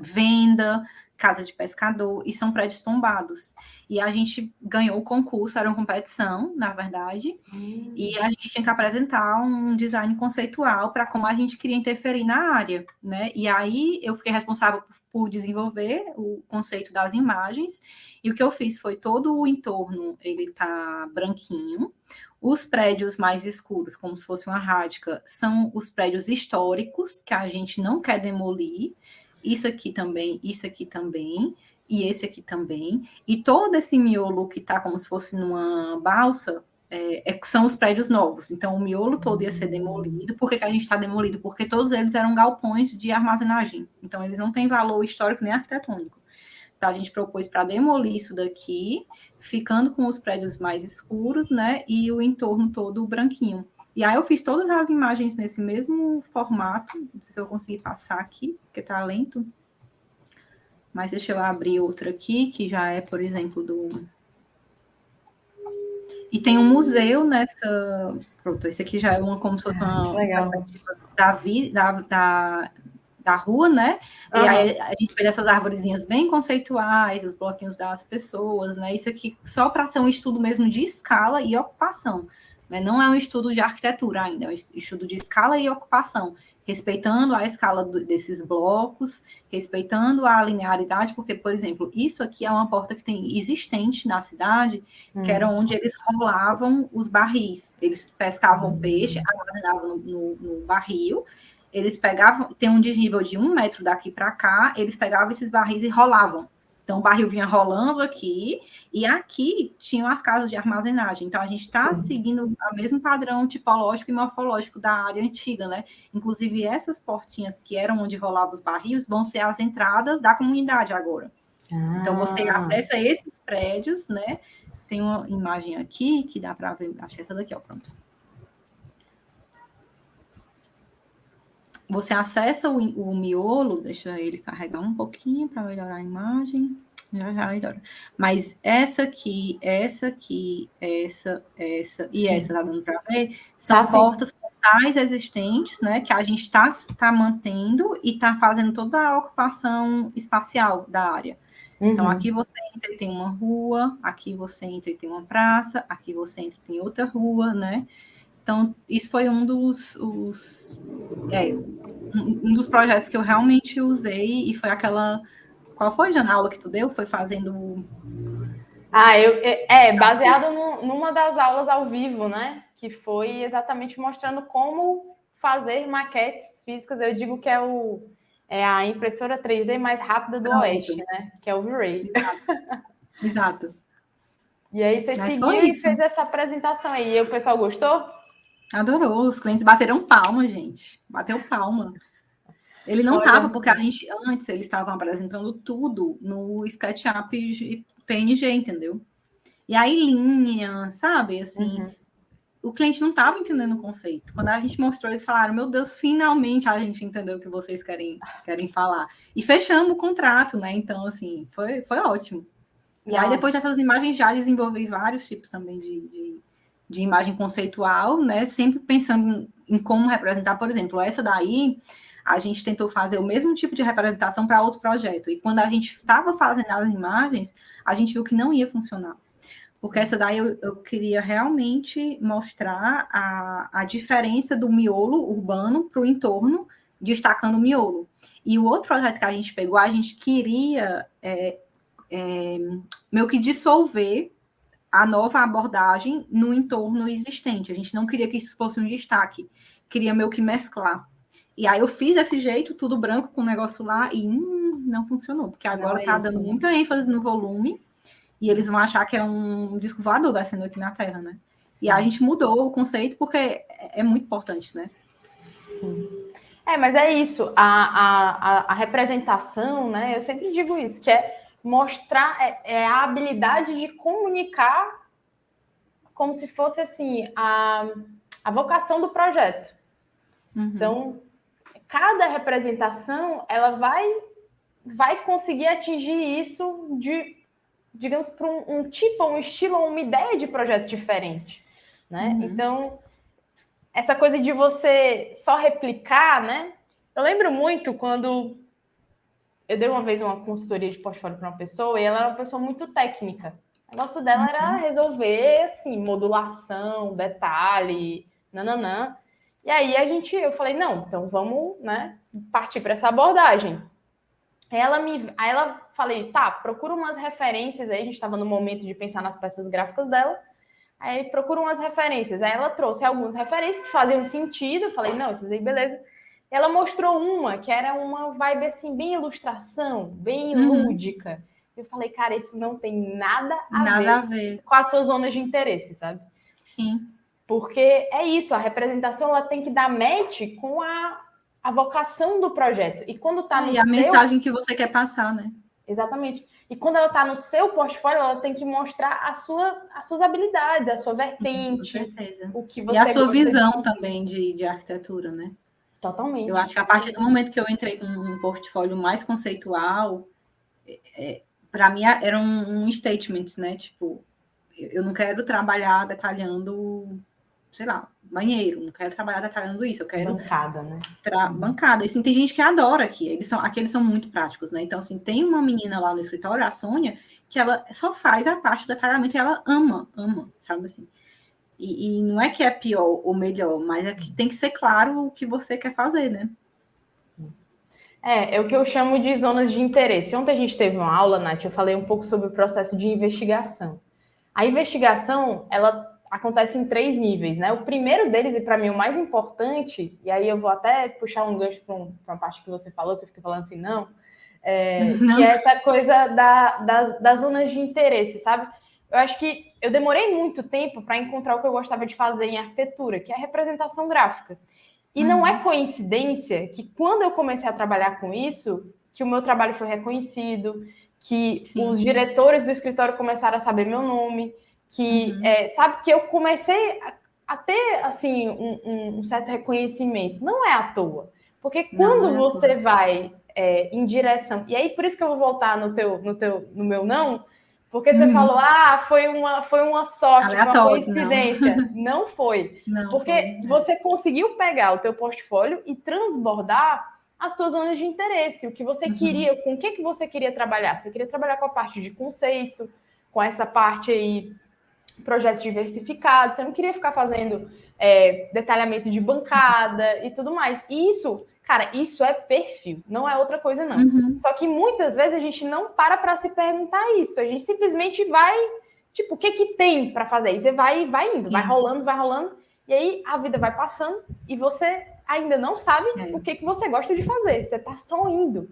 venda, casa de pescador, e são prédios tombados. E a gente ganhou o concurso, era uma competição, na verdade, e a gente tinha que apresentar um design conceitual para como a gente queria interferir na área, né? E aí eu fiquei responsável por desenvolver o conceito das imagens, e o que eu fiz foi todo o entorno, ele tá branquinho. Os prédios mais escuros, como se fosse uma rádica, são os prédios históricos, que a gente não quer demolir. Isso aqui também, e esse aqui também. E todo esse miolo que está como se fosse numa balsa, são os prédios novos. Então, o miolo todo ia ser demolido. Por que a gente está demolido? Porque todos eles eram galpões de armazenagem. Então, eles não têm valor histórico nem arquitetônico. Então, a gente propôs para demolir isso daqui, ficando com os prédios mais escuros, né? E o entorno todo branquinho. E aí eu fiz todas as imagens nesse mesmo formato. Não sei se eu consegui passar aqui, porque está lento. Mas deixa eu abrir outra aqui, que já é, por exemplo, E tem um museu nessa... Pronto, esse aqui já é como se fosse uma perspectiva da rua, né? Uhum. E aí a gente fez essas arvorezinhas bem conceituais, os bloquinhos das pessoas, né? Isso aqui só para ser um estudo mesmo de escala e ocupação, né? Não é um estudo de arquitetura ainda, é um estudo de escala e ocupação, respeitando a escala desses blocos, respeitando a linearidade, porque, por exemplo, isso aqui é uma porta que tem existente na cidade, que era onde eles rolavam os barris. Eles pescavam peixe, armazenavam no barril, eles pegavam, tem um desnível de 1 metro daqui para cá, eles pegavam esses barris e rolavam. Então, o barril vinha rolando aqui, e aqui tinham as casas de armazenagem. Então, a gente está seguindo o mesmo padrão tipológico e morfológico da área antiga, né? Inclusive, essas portinhas que eram onde rolavam os barris vão ser as entradas da comunidade agora. Então, você acessa esses prédios, né? Tem uma imagem aqui que dá para ver, acho que essa daqui, ó, pronto. Você acessa o miolo, deixa ele carregar um pouquinho para melhorar a imagem. Já melhora. Mas essa aqui, essa e essa, tá dando para ver? São portas portais existentes, né? Que a gente tá mantendo e está fazendo toda a ocupação espacial da área. Então, aqui você entra e tem uma rua, aqui você entra e tem uma praça, aqui você entra e tem outra rua, né? Então, isso foi um dos projetos que eu realmente usei, e foi aquela... Qual foi, Jana, a aula que tu deu? Foi fazendo... Baseado numa das aulas ao vivo, né? Que foi exatamente mostrando como fazer maquetes físicas. Eu digo que é a impressora 3D mais rápida do Oeste, né? Que é o V-Ray. Exato. E aí você seguiu e fez essa apresentação aí. E o pessoal gostou? Adorou. Os clientes bateram palma, gente. Bateu palma. Ele não estava, porque antes eles estavam apresentando tudo no SketchUp PNG, entendeu? E aí linha, sabe? Assim, o cliente não estava entendendo o conceito. Quando a gente mostrou, eles falaram: meu Deus, finalmente a gente entendeu o que vocês querem falar. E fechamos o contrato, né? Então, assim, foi ótimo. E aí, depois dessas imagens, já desenvolvi vários tipos também de imagem conceitual, né? Sempre pensando em como representar. Por exemplo, essa daí, a gente tentou fazer o mesmo tipo de representação para outro projeto. E quando a gente estava fazendo as imagens, a gente viu que não ia funcionar. Porque essa daí eu queria realmente mostrar a diferença do miolo urbano para o entorno, destacando o miolo. E o outro projeto que a gente pegou, a gente queria meio que dissolver a nova abordagem no entorno existente. A gente não queria que isso fosse um destaque, queria meio que mesclar. E aí eu fiz desse jeito, tudo branco com o negócio lá, e não funcionou, porque agora tá dando muita ênfase no volume, e eles vão achar que é um disco voador descendo aqui na Terra, né? E a gente mudou o conceito, porque é muito importante, né? Sim. Mas é isso, a representação, né? Eu sempre digo isso, que é mostrar a habilidade de comunicar como se fosse assim a vocação do projeto. Então, cada representação ela vai conseguir atingir isso digamos, para um tipo, um estilo, uma ideia de projeto diferente, né? Então, essa coisa de você só replicar, né? Eu lembro muito quando eu dei uma vez uma consultoria de portfólio para uma pessoa, e ela era uma pessoa muito técnica. O negócio dela era resolver, assim, modulação, detalhe, nananã. E aí eu falei, não, então vamos, né, partir para essa abordagem. Aí ela falei, tá, procura umas referências aí, a gente estava no momento de pensar nas peças gráficas dela. Aí procura umas referências. Aí ela trouxe algumas referências que faziam sentido. Eu falei, não, essas aí, beleza. Ela mostrou uma que era uma vibe assim, bem ilustração, bem lúdica. Eu falei, cara, isso não tem nada a ver com as suas zonas de interesse, sabe? Sim. Porque é isso, a representação ela tem que dar match com a vocação do projeto. E quando tá no a mensagem que você quer passar, né? Exatamente. E quando ela está no seu portfólio, ela tem que mostrar as suas habilidades, a sua vertente. Com certeza. O que você e a sua visão também de arquitetura, né? Totalmente. Eu acho que a partir do momento que eu entrei com um portfólio mais conceitual, para mim era um statement, né? Tipo, eu não quero trabalhar detalhando, sei lá, banheiro, não quero trabalhar detalhando isso, eu quero... Bancada, né? Bancada. Assim, tem gente que adora aqui, eles são muito práticos, né? Então, assim, tem uma menina lá no escritório, a Sônia, que ela só faz a parte do detalhamento e ela ama, sabe assim? E não é que é pior ou melhor, mas é que tem que ser claro o que você quer fazer, né? É o que eu chamo de zonas de interesse. Ontem a gente teve uma aula, Nath, eu falei um pouco sobre o processo de investigação. A investigação, ela acontece em 3 níveis, né? O primeiro deles, e para mim o mais importante, e aí eu vou até puxar um gancho para uma parte que você falou, que eu fiquei falando assim, não, que é essa coisa das zonas de interesse, sabe? Eu acho que eu demorei muito tempo para encontrar o que eu gostava de fazer em arquitetura, que é a representação gráfica. E não é coincidência que quando eu comecei a trabalhar com isso, que o meu trabalho foi reconhecido, que os diretores do escritório começaram a saber meu nome, que, sabe, que eu comecei a ter, assim, um certo reconhecimento. Não é à toa. Porque quando você vai em direção... E aí, por isso que eu vou voltar no meu não, porque você falou, foi uma sorte, aleatório, foi uma coincidência. Não foi. Não porque você conseguiu pegar o teu portfólio e transbordar as tuas zonas de interesse, o que você queria, com o que você queria trabalhar. Você queria trabalhar com a parte de conceito, com essa parte aí projetos diversificados, você não queria ficar fazendo detalhamento de bancada e tudo mais. E isso, cara, isso é perfil, não é outra coisa, não. Uhum. Só que muitas vezes a gente não para se perguntar isso, a gente simplesmente vai, tipo, o que que tem para fazer? E você vai indo, vai rolando, e aí a vida vai passando e você ainda não sabe o que você gosta de fazer, você tá só indo.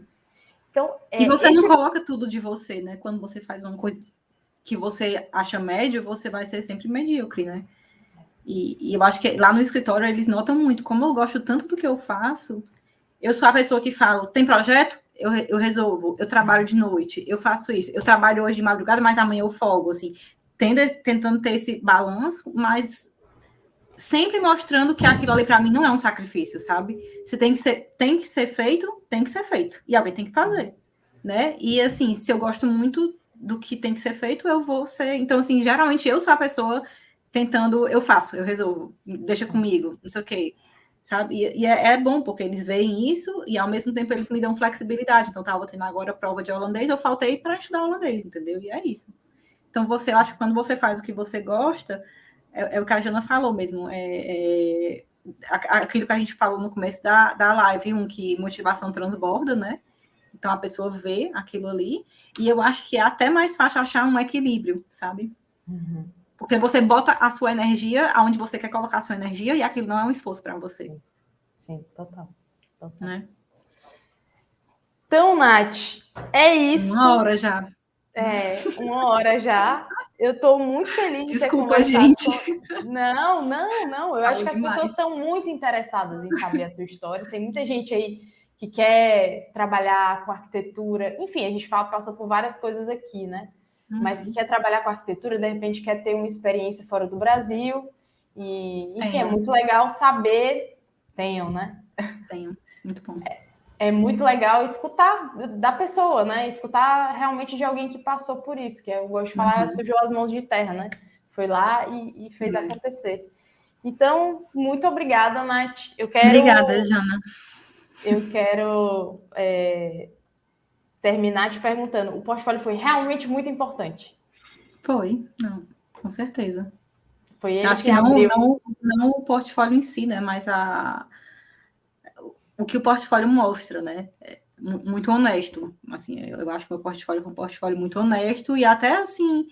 Então, e você não coloca tudo de você, né? Quando você faz uma coisa que você acha médio, você vai ser sempre medíocre, né? E eu acho que lá no escritório eles notam muito. Como eu gosto tanto do que eu faço, eu sou a pessoa que fala, tem projeto? Eu resolvo. Eu trabalho de noite, eu faço isso. Eu trabalho hoje de madrugada, mas amanhã eu folgo, assim. Tentando ter esse balanço, mas sempre mostrando que aquilo ali para mim não é um sacrifício, sabe? Se tem que ser feito, e alguém tem que fazer, né? E assim, se eu gosto muito do que tem que ser feito, eu vou ser. Então, assim, geralmente eu sou a pessoa tentando, eu faço, eu resolvo, deixa comigo, não sei o quê, sabe? E é bom, porque eles veem isso e ao mesmo tempo eles me dão flexibilidade. Então, estava tendo agora prova de holandês, eu faltei para estudar holandês, entendeu? E é isso. Então, eu acho que quando você faz o que você gosta, é o que a Jana falou mesmo, aquilo que a gente falou no começo da live, que motivação transborda, né? Então, a pessoa vê aquilo ali, e eu acho que é até mais fácil achar um equilíbrio, sabe? Uhum. Porque você bota a sua energia aonde você quer colocar a sua energia, e aquilo não é um esforço para você. Sim, total. Né? Então, Nath, é isso. 1 hora já. 1 hora já. Eu estou muito feliz de ter conversado. Gente. Não. Eu acho que as pessoas estão muito interessadas em saber a tua história. Tem muita gente aí que quer trabalhar com arquitetura. Enfim, a gente passou por várias coisas aqui, né? Mas que quer trabalhar com arquitetura, de repente quer ter uma experiência fora do Brasil. E, enfim, é muito legal saber. Tenham, né? Tenho. Muito bom. É muito legal escutar da pessoa, né? Escutar realmente de alguém que passou por isso, que eu gosto de falar, sujou as mãos de terra, né? Foi lá e fez acontecer. Então, muito obrigada, Nath. Obrigada, Jana. Eu quero terminar te perguntando, o portfólio foi realmente muito importante? Foi, não, com certeza. Foi ele acho que abriu... não o portfólio em si, né? Mas o que o portfólio mostra, né? Muito honesto. Assim, eu acho que o meu portfólio foi um portfólio muito honesto e até assim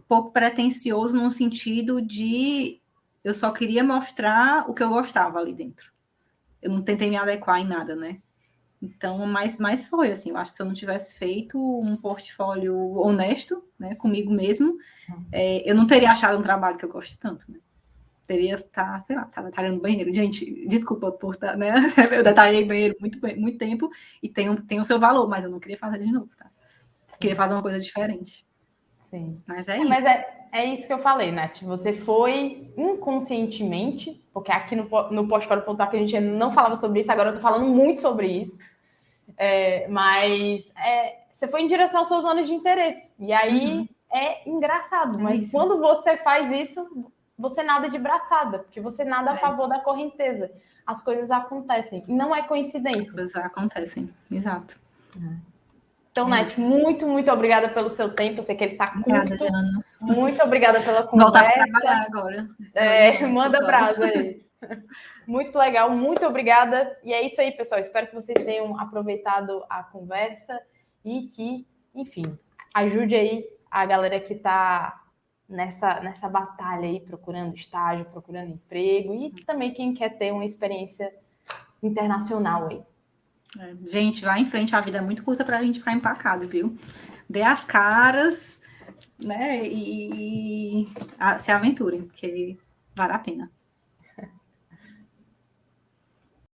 pouco pretensioso no sentido de eu só queria mostrar o que eu gostava ali dentro. Eu não tentei me adequar em nada, né? Então, mas foi assim, eu acho que se eu não tivesse feito um portfólio honesto, né, comigo mesmo, eu não teria achado um trabalho que eu gosto tanto, né? Teria sei lá, detalhando banheiro. Gente, desculpa por estar, né? Eu detalhei banheiro muito tempo e tem o seu valor, mas eu não queria fazer de novo, tá? Queria fazer uma coisa diferente. Sim. Mas é isso. Mas é isso que eu falei, Nath. Você foi inconscientemente, porque aqui no Portfólio Pontual que a gente não falava sobre isso, agora eu tô falando muito sobre isso. Mas você foi em direção às suas zonas de interesse. E aí é engraçado. Mas isso. Quando você faz isso, você nada de braçada, porque você nada a favor da correnteza. As coisas acontecem. E não é coincidência. As coisas acontecem, exato. Então, Nath, muito obrigada pelo seu tempo. Eu sei que ele está curto. Obrigada, Jana. Muito obrigada pela conversa. Voltar para trabalhar agora. Manda brasa aí. Muito legal, muito obrigada. E é isso aí, pessoal. Espero que vocês tenham aproveitado a conversa e que, enfim, ajude aí a galera que está nessa batalha aí, procurando estágio, procurando emprego e também quem quer ter uma experiência internacional aí. Gente, vai em frente, a vida é muito curta para a gente ficar empacado, viu? Dê as caras, né? E se aventurem, porque vale a pena.